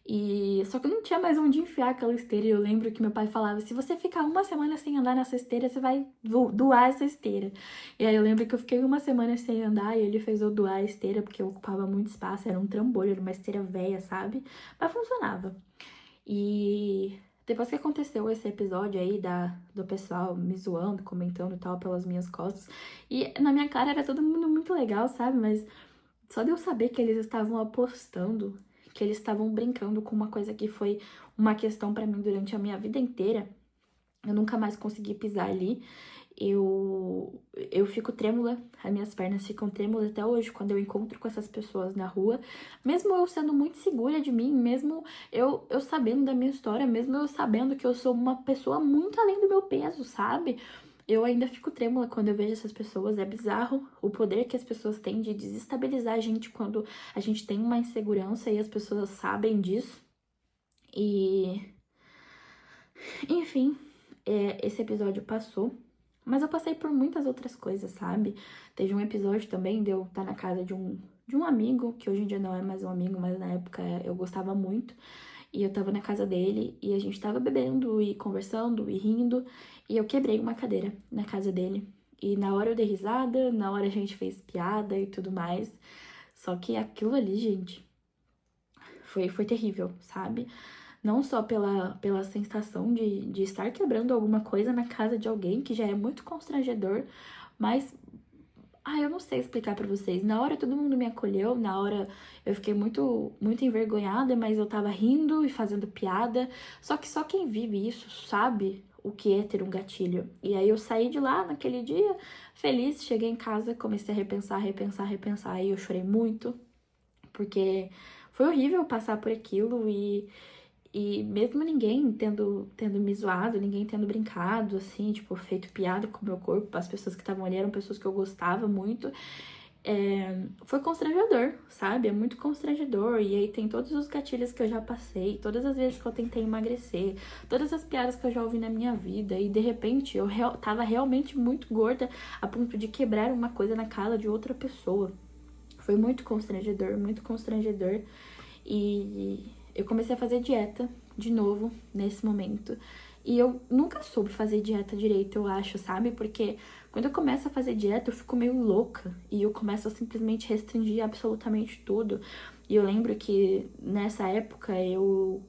Speaker 1: E só que eu não tinha mais onde enfiar aquela esteira. E eu lembro que meu pai falava: se você ficar uma semana sem andar nessa esteira, você vai doar essa esteira. E aí eu lembro que eu fiquei uma semana sem andar e ele fez eu doar a esteira porque eu ocupava muito espaço. Era um trambolho, era uma esteira velha, sabe? Mas funcionava. E depois que aconteceu esse episódio aí do pessoal me zoando, comentando e tal pelas minhas costas, e na minha cara era todo mundo muito legal, sabe? Mas só de eu saber que eles estavam apostando, que eles estavam brincando com uma coisa que foi uma questão pra mim durante a minha vida inteira, eu nunca mais consegui pisar ali. Eu fico trêmula, as minhas pernas ficam trêmulas até hoje quando eu encontro com essas pessoas na rua. Mesmo eu sendo muito segura de mim, mesmo eu sabendo da minha história, mesmo eu sabendo que eu sou uma pessoa muito além do meu peso, sabe? Eu ainda fico trêmula quando eu vejo essas pessoas. É bizarro o poder que as pessoas têm de desestabilizar a gente quando a gente tem uma insegurança e as pessoas sabem disso. E, enfim, esse episódio passou. Mas eu passei por muitas outras coisas, sabe? Teve um episódio também de eu estar na casa de um amigo, que hoje em dia não é mais um amigo, mas na época eu gostava muito. E eu tava na casa dele e a gente tava bebendo e conversando e rindo. E eu quebrei uma cadeira na casa dele. E na hora eu dei risada, na hora a gente fez piada e tudo mais. Só que aquilo ali, gente, foi terrível, sabe? Não só pela sensação de estar quebrando alguma coisa na casa de alguém, que já é muito constrangedor, mas eu não sei explicar pra vocês. Na hora todo mundo me acolheu, na hora eu fiquei muito, muito envergonhada, mas eu tava rindo e fazendo piada. Só que só quem vive isso sabe o que é ter um gatilho. E aí eu saí de lá naquele dia feliz, cheguei em casa, comecei a repensar, repensar, repensar, e eu chorei muito, porque foi horrível passar por aquilo e mesmo ninguém tendo me zoado, ninguém tendo brincado, assim, tipo, feito piada com o meu corpo, as pessoas que estavam ali eram pessoas que eu gostava muito, foi constrangedor, sabe? É muito constrangedor. E aí tem todos os gatilhos que eu já passei, todas as vezes que eu tentei emagrecer, todas as piadas que eu já ouvi na minha vida, e de repente eu tava realmente muito gorda a ponto de quebrar uma coisa na casa de outra pessoa. Foi muito constrangedor, muito constrangedor. E eu comecei a fazer dieta de novo nesse momento. E eu nunca soube fazer dieta direito, eu acho, sabe? Porque Quando eu começo a fazer dieta, eu fico meio louca e eu começo a simplesmente restringir absolutamente tudo. E eu lembro que nessa época eu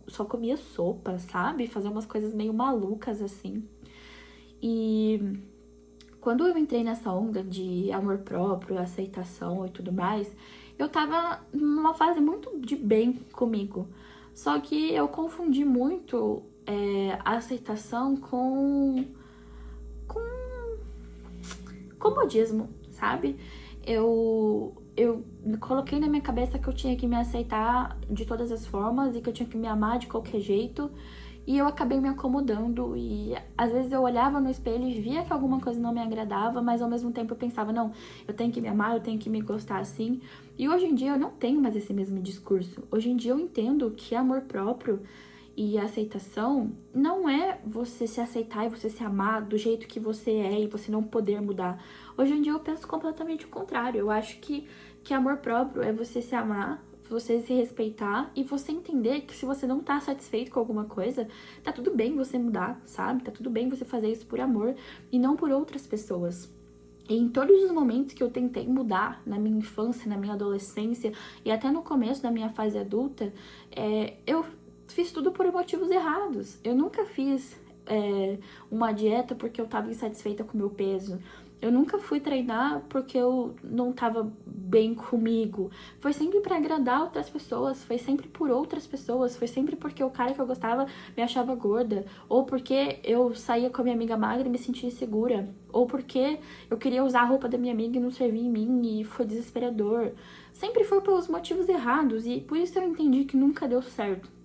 Speaker 1: só comia sopa, sabe? Fazer umas coisas meio malucas assim. E quando eu entrei nessa onda de amor próprio, aceitação e tudo mais, eu tava numa fase muito de bem comigo. Só que eu confundi muito a aceitação com comodismo, sabe? Eu coloquei na minha cabeça que eu tinha que me aceitar de todas as formas e que eu tinha que me amar de qualquer jeito. E eu acabei me acomodando e às vezes eu olhava no espelho e via que alguma coisa não me agradava, mas ao mesmo tempo eu pensava, não, eu tenho que me amar, eu tenho que me gostar assim. E hoje em dia eu não tenho mais esse mesmo discurso. Hoje em dia eu entendo que amor próprio e aceitação não é você se aceitar e você se amar do jeito que você é e você não poder mudar. Hoje em dia eu penso completamente o contrário. Eu acho que amor próprio é você se amar, você se respeitar e você entender que se você não tá satisfeito com alguma coisa, tá tudo bem você mudar, sabe? Tá tudo bem você fazer isso por amor e não por outras pessoas. E em todos os momentos que eu tentei mudar, na minha infância, na minha adolescência e até no começo da minha fase adulta, eu fiz tudo por motivos errados. Eu nunca fiz uma dieta porque eu tava insatisfeita com o meu peso. Eu nunca fui treinar porque eu não tava bem comigo. Foi sempre pra agradar outras pessoas, foi sempre por outras pessoas, foi sempre porque o cara que eu gostava me achava gorda, ou porque eu saía com a minha amiga magra e me sentia insegura, ou porque eu queria usar a roupa da minha amiga e não servia em mim e foi desesperador. Sempre foi pelos motivos errados e por isso eu entendi que nunca deu certo.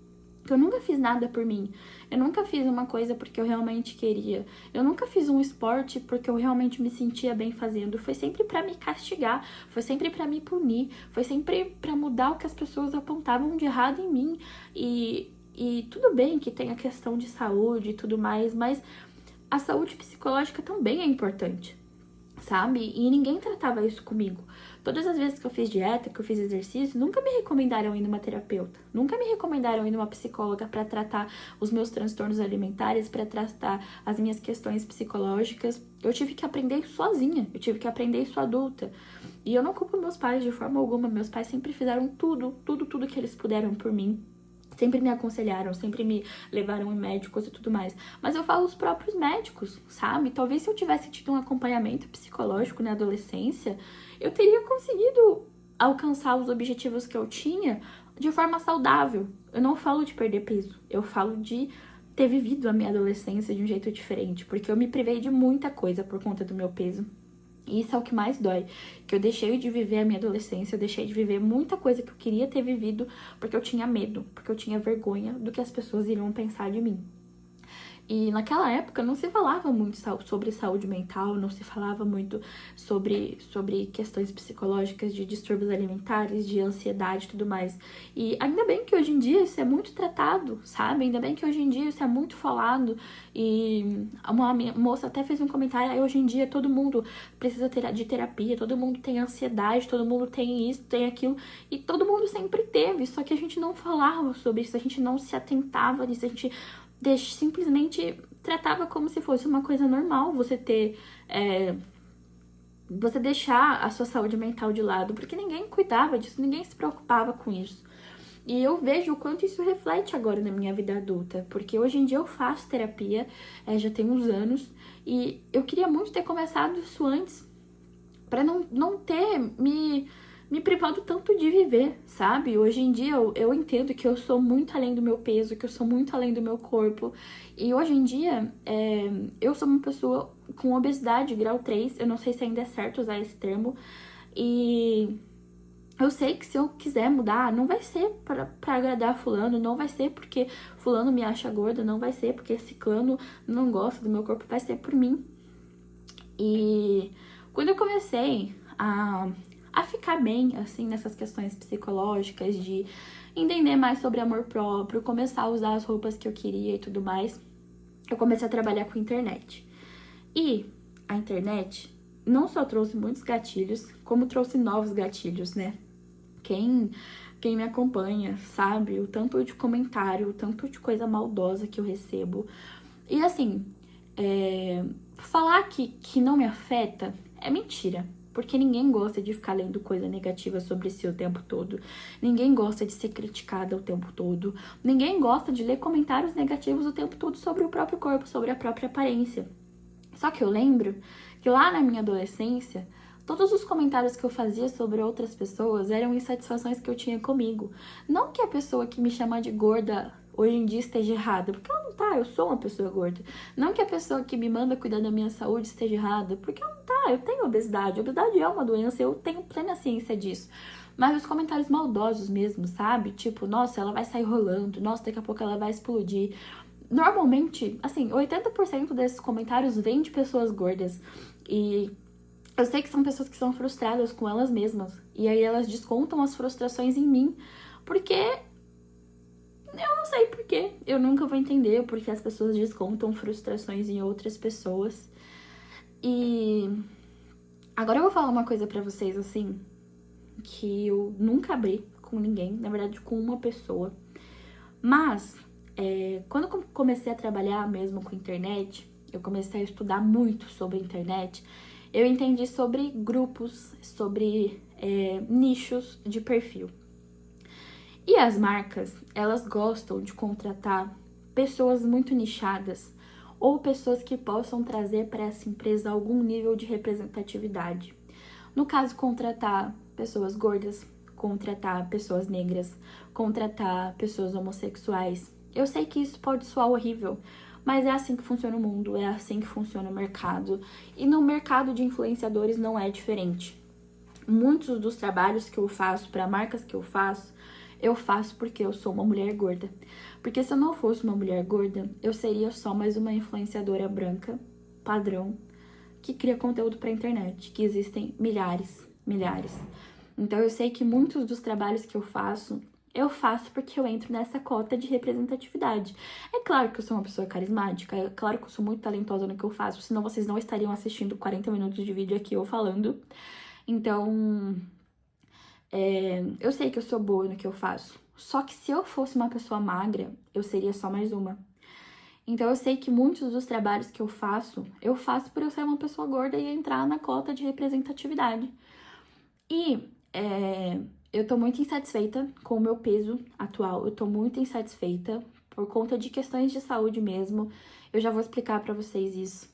Speaker 1: Que eu nunca fiz nada por mim. Eu nunca fiz uma coisa porque eu realmente queria. Eu nunca fiz um esporte porque eu realmente me sentia bem fazendo. Foi sempre pra me castigar, foi sempre pra me punir, foi sempre pra mudar o que as pessoas apontavam de errado em mim. E tudo bem que tem a questão de saúde e tudo mais, mas a saúde psicológica também é importante, sabe? E ninguém tratava isso comigo. Todas as vezes que eu fiz dieta, que eu fiz exercício, nunca me recomendaram ir numa terapeuta. Nunca me recomendaram ir numa psicóloga para tratar os meus transtornos alimentares, para tratar as minhas questões psicológicas. Eu tive que aprender isso sozinha. Eu tive que aprender isso adulta. E eu não culpo meus pais de forma alguma. Meus pais sempre fizeram tudo que eles puderam por mim. Sempre me aconselharam, sempre me levaram em médicos e tudo mais. Mas eu falo os próprios médicos, sabe? Talvez se eu tivesse tido um acompanhamento psicológico na adolescência, eu teria conseguido alcançar os objetivos que eu tinha de forma saudável. Eu não falo de perder peso, eu falo de ter vivido a minha adolescência de um jeito diferente, porque eu me privei de muita coisa por conta do meu peso. E isso é o que mais dói, que eu deixei de viver a minha adolescência, eu deixei de viver muita coisa que eu queria ter vivido porque eu tinha medo, porque eu tinha vergonha do que as pessoas iriam pensar de mim. E naquela época não se falava muito sobre saúde mental, não se falava muito sobre questões psicológicas, de distúrbios alimentares, de ansiedade e tudo mais. E ainda bem que hoje em dia isso é muito tratado, sabe? Ainda bem que hoje em dia isso é muito falado. E uma moça até fez um comentário, aí hoje em dia todo mundo precisa de terapia, todo mundo tem ansiedade, todo mundo tem isso, tem aquilo. E todo mundo sempre teve, só que a gente não falava sobre isso, a gente não se atentava nisso, a gente simplesmente tratava como se fosse uma coisa normal você ter você deixar a sua saúde mental de lado, porque ninguém cuidava disso, ninguém se preocupava com isso. E eu vejo o quanto isso reflete agora na minha vida adulta, porque hoje em dia eu faço terapia, já tem uns anos, e eu queria muito ter começado isso antes, para não ter me privado tanto de viver, sabe? Hoje em dia eu entendo que eu sou muito além do meu peso, que eu sou muito além do meu corpo. E hoje em dia eu sou uma pessoa com obesidade grau 3, eu não sei se ainda é certo usar esse termo. E eu sei que se eu quiser mudar, não vai ser pra agradar fulano, não vai ser porque fulano me acha gorda, não vai ser porque ciclano não gosta do meu corpo, vai ser por mim. E quando eu comecei a ficar bem, assim, nessas questões psicológicas, de entender mais sobre amor próprio, começar a usar as roupas que eu queria e tudo mais, eu comecei a trabalhar com internet. E a internet não só trouxe muitos gatilhos, como trouxe novos gatilhos, né? Quem me acompanha sabe o tanto de comentário, o tanto de coisa maldosa que eu recebo. E assim, falar que não me afeta é mentira. Porque ninguém gosta de ficar lendo coisa negativa sobre si o tempo todo. Ninguém gosta de ser criticada o tempo todo. Ninguém gosta de ler comentários negativos o tempo todo sobre o próprio corpo, sobre a própria aparência. Só que eu lembro que lá na minha adolescência, todos os comentários que eu fazia sobre outras pessoas eram insatisfações que eu tinha comigo. Não que a pessoa que me chama de gorda hoje em dia esteja errada, porque ela não tá, eu sou uma pessoa gorda. Não que a pessoa que me manda cuidar da minha saúde esteja errada, porque ela não tá, eu tenho obesidade. A obesidade é uma doença, eu tenho plena ciência disso. Mas os comentários maldosos mesmo, sabe? Tipo, nossa, ela vai sair rolando, nossa, daqui a pouco ela vai explodir. Normalmente, assim, 80% desses comentários vêm de pessoas gordas. E eu sei que são pessoas que são frustradas com elas mesmas. E aí elas descontam as frustrações em mim, porque eu não sei por quê. Eu nunca vou entender porque as pessoas descontam frustrações em outras pessoas. E agora eu vou falar uma coisa pra vocês, assim, que eu nunca abri com ninguém, na verdade com uma pessoa. Mas, quando eu comecei a trabalhar mesmo com internet, eu comecei a estudar muito sobre a internet, eu entendi sobre grupos, sobre nichos de perfil. E as marcas, elas gostam de contratar pessoas muito nichadas ou pessoas que possam trazer para essa empresa algum nível de representatividade. No caso, contratar pessoas gordas, contratar pessoas negras, contratar pessoas homossexuais. Eu sei que isso pode soar horrível, mas é assim que funciona o mundo, é assim que funciona o mercado. E no mercado de influenciadores não é diferente. Muitos dos trabalhos que eu faço para marcas que eu faço porque eu sou uma mulher gorda. Porque se eu não fosse uma mulher gorda, eu seria só mais uma influenciadora branca, padrão, que cria conteúdo para internet, que existem milhares. Então eu sei que muitos dos trabalhos que eu faço porque eu entro nessa cota de representatividade. É claro que eu sou uma pessoa carismática, é claro que eu sou muito talentosa no que eu faço, senão vocês não estariam assistindo 40 minutos de vídeo aqui eu falando. Então, eu sei que eu sou boa no que eu faço. Só que se eu fosse uma pessoa magra, eu seria só mais uma. Então eu sei que muitos dos trabalhos que eu faço por eu ser uma pessoa gorda e entrar na cota de representatividade. E eu tô muito insatisfeita com o meu peso atual. Eu tô muito insatisfeita por conta de questões de saúde mesmo. Eu já vou explicar pra vocês isso.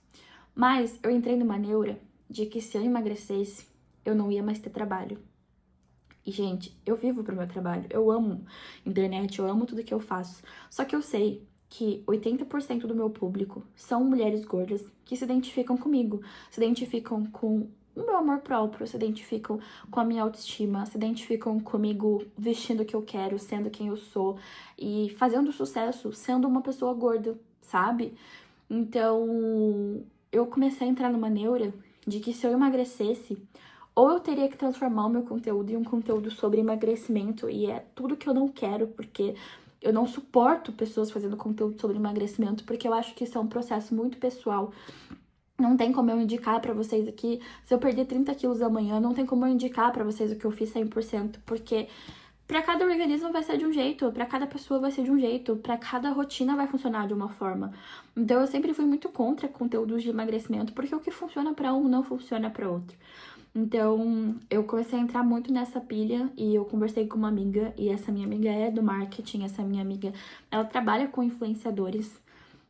Speaker 1: Mas eu entrei numa neura de que se eu emagrecesse, eu não ia mais ter trabalho. E, gente, eu vivo pro meu trabalho. Eu amo internet, eu amo tudo que eu faço. Só que eu sei que 80% do meu público são mulheres gordas que se identificam comigo, se identificam com o meu amor próprio, se identificam com a minha autoestima, se identificam comigo vestindo o que eu quero, sendo quem eu sou e fazendo sucesso sendo uma pessoa gorda, sabe? Então, eu comecei a entrar numa neura de que se eu emagrecesse, ou eu teria que transformar o meu conteúdo em um conteúdo sobre emagrecimento, e é tudo que eu não quero, porque eu não suporto pessoas fazendo conteúdo sobre emagrecimento, porque eu acho que isso é um processo muito pessoal. Não tem como eu indicar pra vocês aqui, se eu perder 30 quilos amanhã, não tem como eu indicar pra vocês o que eu fiz 100%, porque pra cada organismo vai ser de um jeito, pra cada pessoa vai ser de um jeito, pra cada rotina vai funcionar de uma forma. Então eu sempre fui muito contra conteúdos de emagrecimento, porque o que funciona pra um não funciona pra outro. Então, eu comecei a entrar muito nessa pilha e eu conversei com uma amiga, e essa minha amiga é do marketing, essa minha amiga, ela trabalha com influenciadores,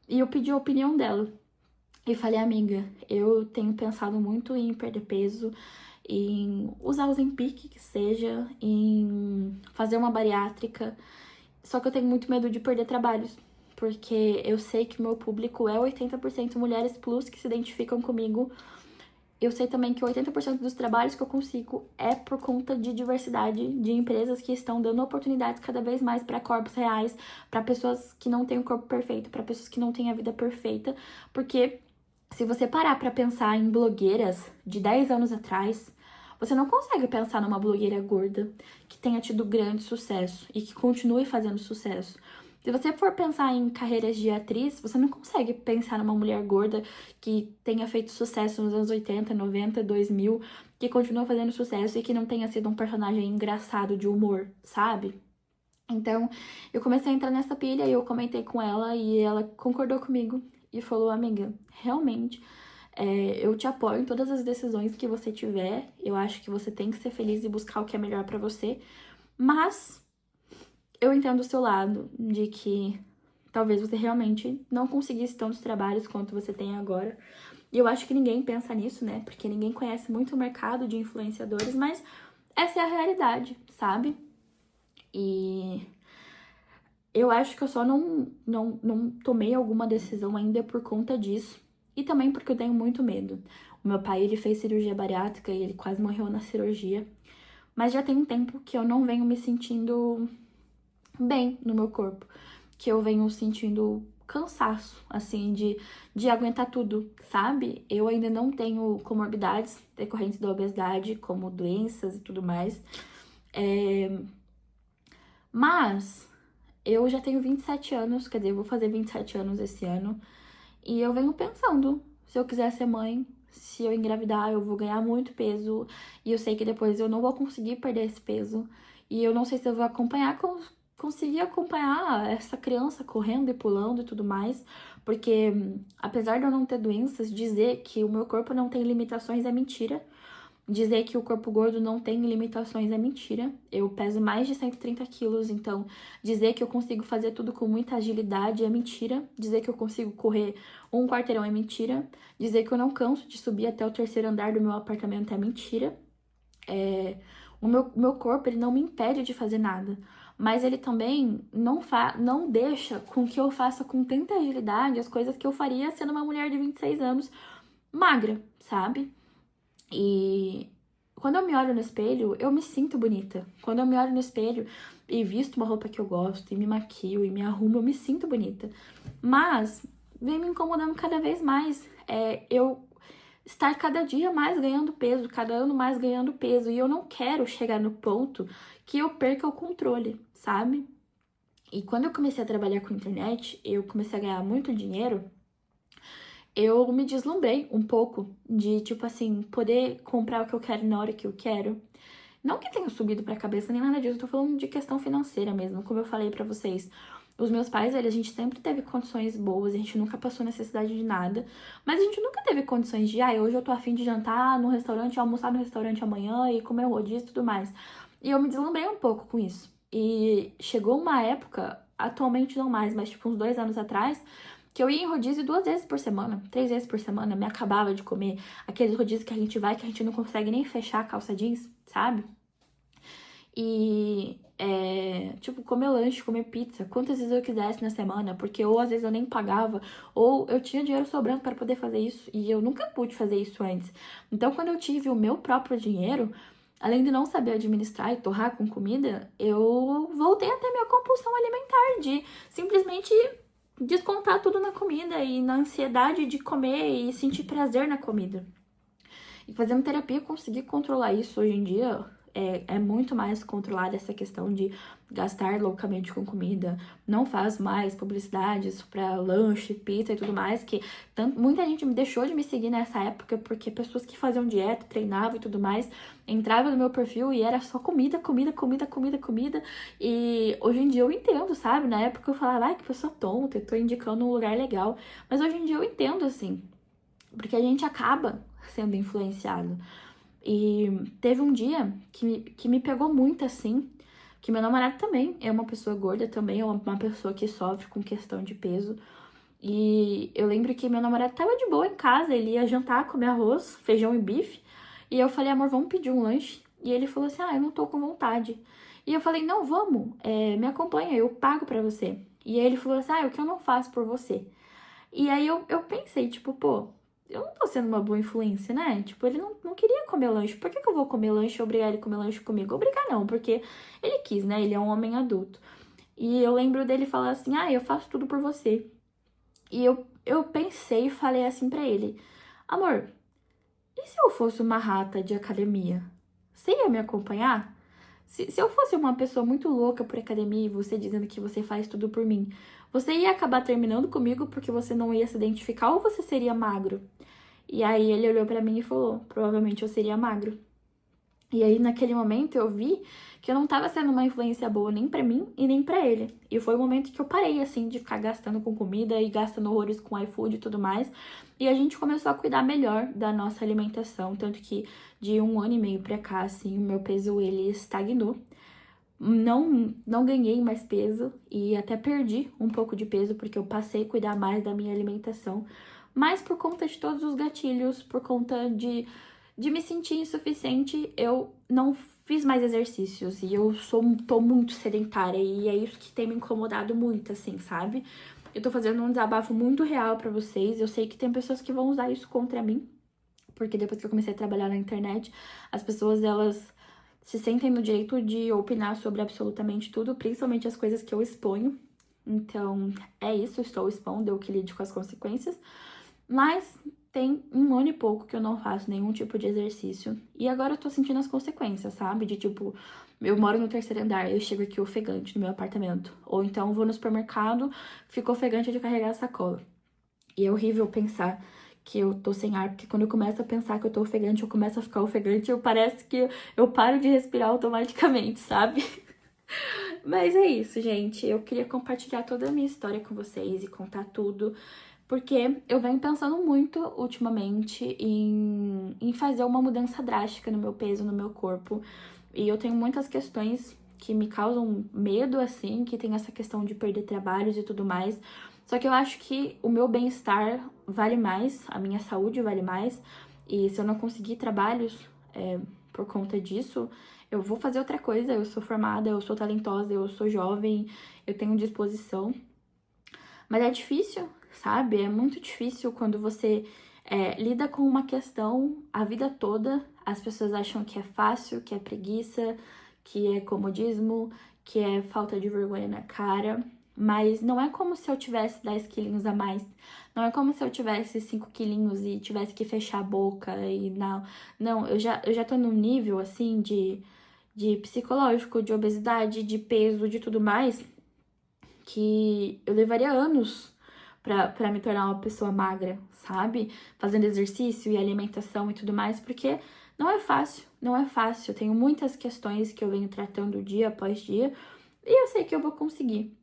Speaker 1: e eu pedi a opinião dela. E falei, amiga, eu tenho pensado muito em perder peso, em usar o Ozempic, que seja, em fazer uma bariátrica, só que eu tenho muito medo de perder trabalhos, porque eu sei que o meu público é 80% mulheres plus que se identificam comigo. Eu sei também que 80% dos trabalhos que eu consigo é por conta de diversidade de empresas que estão dando oportunidades cada vez mais para corpos reais, para pessoas que não têm o corpo perfeito, para pessoas que não têm a vida perfeita, porque se você parar para pensar em blogueiras de 10 anos atrás, você não consegue pensar numa blogueira gorda que tenha tido grande sucesso e que continue fazendo sucesso. Se você for pensar em carreiras de atriz, você não consegue pensar numa mulher gorda que tenha feito sucesso nos anos 80, 90, 2000, que continua fazendo sucesso e que não tenha sido um personagem engraçado de humor, sabe? Então, eu comecei a entrar nessa pilha e eu comentei com ela e ela concordou comigo. e falou, amiga, realmente, eu te apoio em todas as decisões que você tiver, eu acho que você tem que ser feliz e buscar o que é melhor pra você, mas eu entendo o seu lado, de que talvez você realmente não conseguisse tantos trabalhos quanto você tem agora. E eu acho que ninguém pensa nisso, né? Porque ninguém conhece muito o mercado de influenciadores, mas essa é a realidade, sabe? E eu acho que eu só não tomei alguma decisão ainda por conta disso. E também porque eu tenho muito medo. O meu pai, ele fez cirurgia bariátrica e ele quase morreu na cirurgia. Mas já tem um tempo que eu não venho me sentindo bem no meu corpo. Que eu venho sentindo cansaço, assim, de aguentar tudo, sabe? Eu ainda não tenho comorbidades decorrentes da obesidade, como doenças e tudo mais. Mas eu já tenho 27 anos, quer dizer, eu vou fazer 27 anos esse ano. E eu venho pensando, se eu quiser ser mãe, se eu engravidar, eu vou ganhar muito peso. E eu sei que depois eu não vou conseguir perder esse peso. E eu não sei se eu vou conseguir acompanhar essa criança correndo e pulando e tudo mais. Porque, apesar de eu não ter doenças, dizer que o meu corpo não tem limitações é mentira. Dizer que o corpo gordo não tem limitações é mentira. Eu peso mais de 130 quilos, então dizer que eu consigo fazer tudo com muita agilidade é mentira. Dizer que eu consigo correr um quarteirão é mentira. Dizer que eu não canso de subir até o terceiro andar do meu apartamento é mentira. O meu corpo, ele não me impede de fazer nada. Mas ele também não deixa com que eu faça com tanta agilidade as coisas que eu faria sendo uma mulher de 26 anos magra, sabe? E quando eu me olho no espelho, eu me sinto bonita. Quando eu me olho no espelho e visto uma roupa que eu gosto, e me maquio e me arrumo, eu me sinto bonita. Mas vem me incomodando cada vez mais. Eu estar cada dia mais ganhando peso, cada ano mais ganhando peso. E eu não quero chegar no ponto que eu perca o controle, sabe? E quando eu comecei a trabalhar com internet, eu comecei a ganhar muito dinheiro. Eu me deslumbrei um pouco de, tipo assim, poder comprar o que eu quero na hora que eu quero. Não que tenha subido pra cabeça nem nada disso, eu tô falando de questão financeira mesmo. Como eu falei pra vocês, os meus pais, a gente sempre teve condições boas, a gente nunca passou necessidade de nada. Mas a gente nunca teve condições de, hoje eu tô afim de jantar no restaurante, almoçar no restaurante amanhã e comer rodízio e tudo mais. E eu me deslumbrei um pouco com isso. E chegou uma época, atualmente não mais, mas tipo uns 2 anos atrás, que eu ia em rodízio 2 vezes por semana, 3 vezes por semana, me acabava de comer aqueles rodízios que a gente vai, que a gente não consegue nem fechar a calça jeans, sabe? E, tipo, comer lanche, comer pizza, quantas vezes eu quisesse na semana, porque ou às vezes eu nem pagava, ou eu tinha dinheiro sobrando para poder fazer isso, e eu nunca pude fazer isso antes. Então, quando eu tive o meu próprio dinheiro, além de não saber administrar e torrar com comida, eu voltei a ter minha compulsão alimentar, de simplesmente descontar tudo na comida e na ansiedade de comer e sentir prazer na comida. E fazendo terapia, eu consegui controlar isso hoje em dia. É muito mais controlada essa questão de gastar loucamente com comida. Não faz mais publicidades pra lanche, pizza e tudo mais, que muita gente me deixou de me seguir nessa época, porque pessoas que faziam dieta, treinavam e tudo mais, entravam no meu perfil e era só comida, comida, comida, comida, comida. E hoje em dia eu entendo, sabe? Na época eu falava, que pessoa tonta, eu tô indicando um lugar legal. Mas hoje em dia eu entendo, assim, porque a gente acaba sendo influenciado. E teve um dia que me pegou muito assim, que meu namorado também é uma pessoa gorda, também é uma pessoa que sofre com questão de peso. E eu lembro que meu namorado tava de boa em casa, ele ia jantar, comer arroz, feijão e bife. E eu falei, amor, vamos pedir um lanche? E ele falou assim, eu não tô com vontade. E eu falei, não, vamos, me acompanha, eu pago pra você. E aí ele falou assim, o que eu não faço por você? E aí eu pensei, tipo, pô, eu não tô sendo uma boa influência, né? Tipo, ele não queria comer lanche. Por que eu vou comer lanche e obrigar ele a comer lanche comigo? Obrigar não, porque ele quis, né? Ele é um homem adulto. E eu lembro dele falar assim, eu faço tudo por você. E eu pensei e falei assim pra ele, amor, e se eu fosse uma rata de academia? Você ia me acompanhar? Se eu fosse uma pessoa muito louca por academia e você dizendo que você faz tudo por mim, você ia acabar terminando comigo porque você não ia se identificar ou você seria magro? E aí ele olhou pra mim e falou, provavelmente eu seria magro. E aí, naquele momento, eu vi que eu não tava sendo uma influência boa nem pra mim e nem pra ele. E foi o momento que eu parei, assim, de ficar gastando com comida e gastando horrores com iFood e tudo mais. E a gente começou a cuidar melhor da nossa alimentação. Tanto que de 1 ano e meio pra cá, assim, o meu peso, ele estagnou. Não ganhei mais peso e até perdi um pouco de peso porque eu passei a cuidar mais da minha alimentação. Mas por conta de todos os gatilhos, por conta de me sentir insuficiente, eu não fiz mais exercícios e tô muito sedentária e é isso que tem me incomodado muito, assim, sabe? Eu tô fazendo um desabafo muito real pra vocês. Eu sei que tem pessoas que vão usar isso contra mim, porque depois que eu comecei a trabalhar na internet, as pessoas, elas se sentem no direito de opinar sobre absolutamente tudo, principalmente as coisas que eu exponho. Então, é isso, eu estou expondo, eu que lido com as consequências. Mas tem 1 ano e pouco que eu não faço nenhum tipo de exercício. E agora eu tô sentindo as consequências, sabe? De tipo, eu moro no 3º andar, eu chego aqui ofegante no meu apartamento. Ou então vou no supermercado, fico ofegante de carregar a sacola. E é horrível pensar que eu tô sem ar, porque quando eu começo a pensar que eu tô ofegante, eu começo a ficar ofegante, parece que eu paro de respirar automaticamente, sabe? Mas é isso, gente. Eu queria compartilhar toda a minha história com vocês e contar tudo, porque eu venho pensando muito ultimamente em fazer uma mudança drástica no meu peso, no meu corpo. E eu tenho muitas questões que me causam medo, assim, que tem essa questão de perder trabalhos e tudo mais. Só que eu acho que o meu bem-estar vale mais, a minha saúde vale mais. E se eu não conseguir trabalhos por conta disso, eu vou fazer outra coisa. Eu sou formada, eu sou talentosa, eu sou jovem, eu tenho disposição. Mas é difícil, sabe? É muito difícil quando você lida com uma questão a vida toda. As pessoas acham que é fácil, que é preguiça, que é comodismo, que é falta de vergonha na cara. Mas não é como se eu tivesse 10 quilinhos a mais. Não é como se eu tivesse 5 quilinhos e tivesse que fechar a boca e não. Não, eu já tô num nível, assim, de psicológico, de obesidade, de peso, de tudo mais, que eu levaria anos pra me tornar uma pessoa magra, sabe? Fazendo exercício e alimentação e tudo mais, porque não é fácil, não é fácil. Eu tenho muitas questões que eu venho tratando dia após dia e eu sei que eu vou conseguir.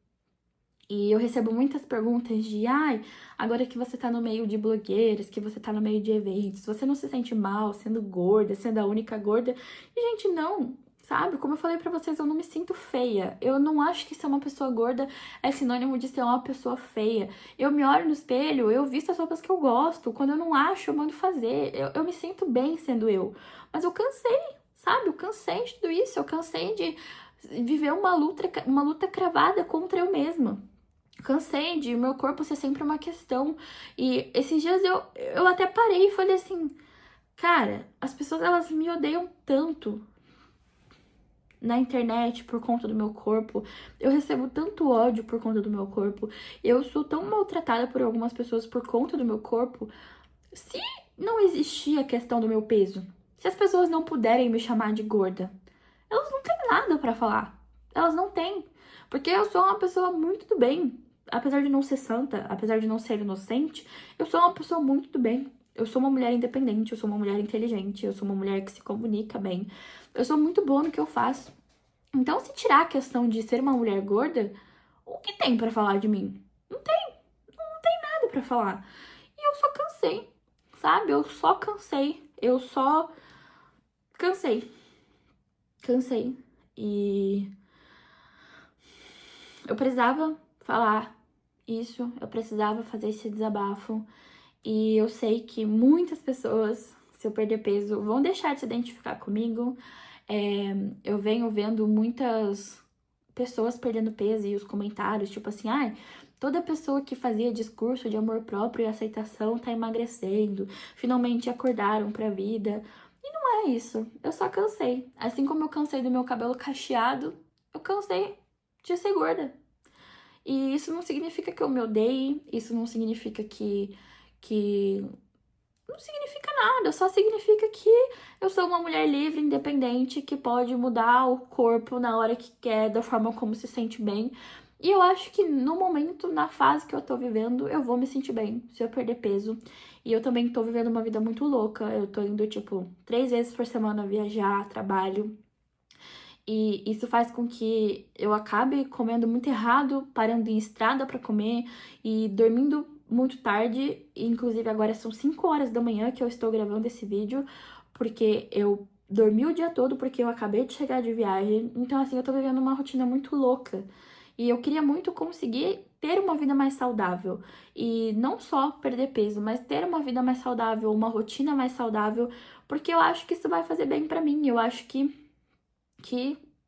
Speaker 1: E eu recebo muitas perguntas de, ai, agora que você tá no meio de blogueiras, que você tá no meio de eventos, você não se sente mal sendo gorda, sendo a única gorda? E, gente, não, sabe? Como eu falei pra vocês, eu não me sinto feia. Eu não acho que ser uma pessoa gorda é sinônimo de ser uma pessoa feia. Eu me olho no espelho, eu visto as roupas que eu gosto. Quando eu não acho, eu mando fazer. Eu me sinto bem sendo eu. Mas eu cansei, sabe? Eu cansei de tudo isso. Eu cansei de viver uma luta cravada contra eu mesma. Cansei de meu corpo ser sempre uma questão. E esses dias eu até parei e falei assim, cara, as pessoas, elas me odeiam tanto na internet por conta do meu corpo. Eu recebo tanto ódio por conta do meu corpo. Eu sou tão maltratada por algumas pessoas por conta do meu corpo. Se não existir a questão do meu peso, se as pessoas não puderem me chamar de gorda, elas não têm nada pra falar. Elas não têm. Porque eu sou uma pessoa muito do bem. Apesar de não ser santa, apesar de não ser inocente, eu sou uma pessoa muito do bem. Eu sou uma mulher independente, eu sou uma mulher inteligente, eu sou uma mulher que se comunica bem. Eu sou muito boa no que eu faço. Então, se tirar a questão de ser uma mulher gorda, o que tem pra falar de mim? Não tem nada pra falar. E eu só cansei, sabe? Eu só cansei. Eu só cansei. Cansei. E eu precisava falar isso, eu precisava fazer esse desabafo. E eu sei que muitas pessoas, se eu perder peso, vão deixar de se identificar comigo. Eu venho vendo muitas pessoas perdendo peso e os comentários, tipo assim, ai, toda pessoa que fazia discurso de amor próprio e aceitação tá emagrecendo, finalmente acordaram pra vida. E não é isso, eu só cansei. Assim como eu cansei do meu cabelo cacheado, eu cansei de ser gorda. E isso não significa que eu me odeie, isso não significa que não significa nada, só significa que eu sou uma mulher livre, independente, que pode mudar o corpo na hora que quer, da forma como se sente bem. E eu acho que no momento, na fase que eu tô vivendo, eu vou me sentir bem se eu perder peso. E eu também tô vivendo uma vida muito louca. Eu tô indo, tipo, 3 vezes por semana viajar, trabalho. E isso faz com que eu acabe comendo muito errado, parando em estrada pra comer e dormindo muito tarde. Inclusive, agora são 5 horas da manhã que eu estou gravando esse vídeo, porque eu dormi o dia todo, porque eu acabei de chegar de viagem. Então, assim, eu tô vivendo uma rotina muito louca. E eu queria muito conseguir ter uma vida mais saudável. E não só perder peso, mas ter uma vida mais saudável, uma rotina mais saudável, porque eu acho que isso vai fazer bem pra mim. Eu acho que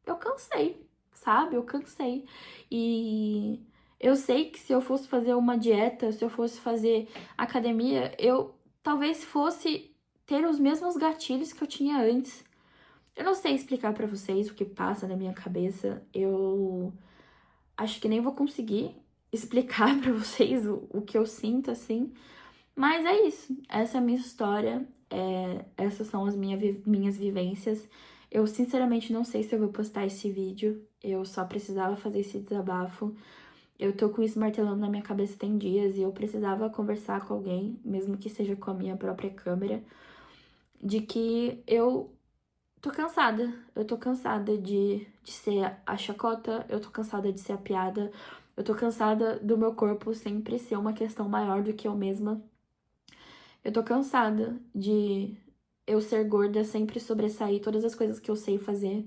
Speaker 1: eu cansei, sabe? Eu cansei. E eu sei que se eu fosse fazer uma dieta, se eu fosse fazer academia, eu talvez fosse ter os mesmos gatilhos que eu tinha antes. Eu não sei explicar pra vocês o que passa na minha cabeça. Eu acho que nem vou conseguir explicar pra vocês o que eu sinto assim. Mas é isso. Essa é a minha história. Essas são as minhas vivências. Eu sinceramente não sei se eu vou postar esse vídeo. Eu só precisava fazer esse desabafo. Eu tô com isso martelando na minha cabeça tem dias e eu precisava conversar com alguém, mesmo que seja com a minha própria câmera, de que eu tô cansada. Eu tô cansada de ser a chacota, eu tô cansada de ser a piada, eu tô cansada do meu corpo sempre ser uma questão maior do que eu mesma. Eu tô cansada de eu ser gorda sempre sobressair todas as coisas que eu sei fazer.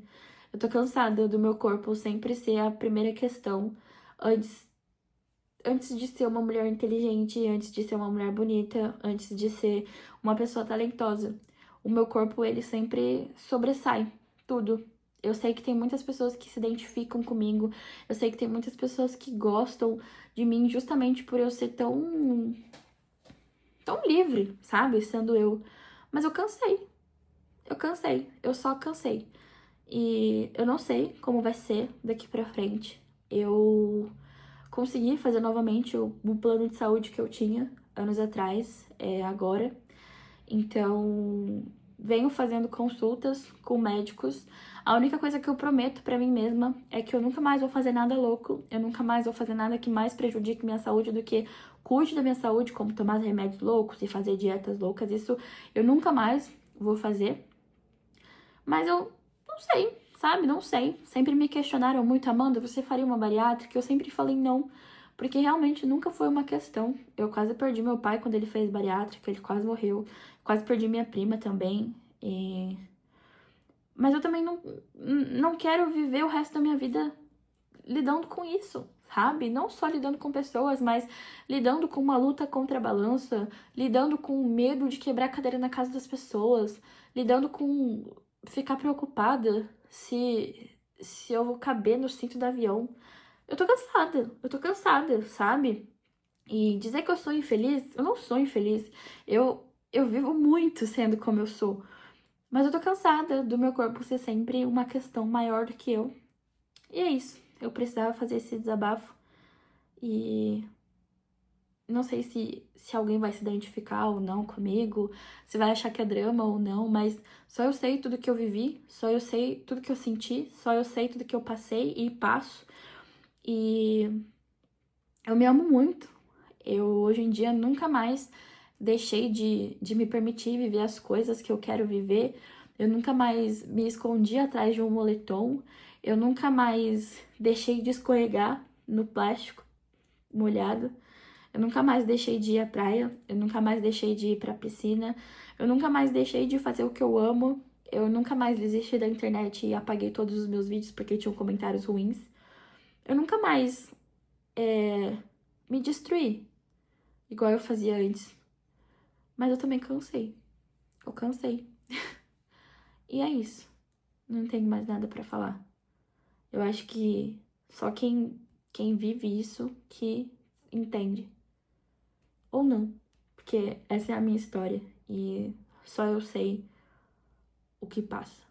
Speaker 1: Eu tô cansada do meu corpo sempre ser a primeira questão antes, antes de ser uma mulher inteligente, antes de ser uma mulher bonita, antes de ser uma pessoa talentosa. O meu corpo, ele sempre sobressai tudo. Eu sei que tem muitas pessoas que se identificam comigo. Eu sei que tem muitas pessoas que gostam de mim justamente por eu ser tão livre, sabe? Sendo eu. Mas eu cansei. Eu cansei. Eu só cansei. E eu não sei como vai ser daqui pra frente. Eu consegui fazer novamente o plano de saúde que eu tinha anos atrás, agora. Então, venho fazendo consultas com médicos. A única coisa que eu prometo pra mim mesma é que eu nunca mais vou fazer nada louco, eu nunca mais vou fazer nada que mais prejudique minha saúde do que cuide da minha saúde, como tomar remédios loucos e fazer dietas loucas. Isso eu nunca mais vou fazer. Mas eu não sei, sabe? Não sei. Sempre me questionaram muito, Amanda, você faria uma bariátrica? Eu sempre falei não, porque realmente nunca foi uma questão. Eu quase perdi meu pai quando ele fez bariátrica, ele quase morreu. Quase perdi minha prima também. Mas eu também não quero viver o resto da minha vida lidando com isso, sabe? Não só lidando com pessoas, mas lidando com uma luta contra a balança, lidando com o medo de quebrar a cadeira na casa das pessoas, lidando com ficar preocupada se eu vou caber no cinto do avião. Eu tô cansada, sabe? E dizer que eu sou infeliz, eu não sou infeliz. Eu vivo muito sendo como eu sou. Mas eu tô cansada do meu corpo ser sempre uma questão maior do que eu. E é isso. Eu precisava fazer esse desabafo. E não sei se alguém vai se identificar ou não comigo, se vai achar que é drama ou não, mas só eu sei tudo que eu vivi, só eu sei tudo que eu senti, só eu sei tudo que eu passei e passo. E eu me amo muito. Eu hoje em dia nunca mais deixei de me permitir viver as coisas que eu quero viver. Eu nunca mais me escondi atrás de um moletom. Eu nunca mais deixei de escorregar no plástico molhado. Eu nunca mais deixei de ir à praia. Eu nunca mais deixei de ir pra piscina. Eu nunca mais deixei de fazer o que eu amo. Eu nunca mais desisti da internet e apaguei todos os meus vídeos porque tinham comentários ruins. Eu nunca mais me destruí, igual eu fazia antes. Mas eu também cansei. Eu cansei. E é isso. Não tenho mais nada pra falar. Eu acho que só quem vive isso que entende. Ou não. Porque essa é a minha história. E só eu sei o que passa.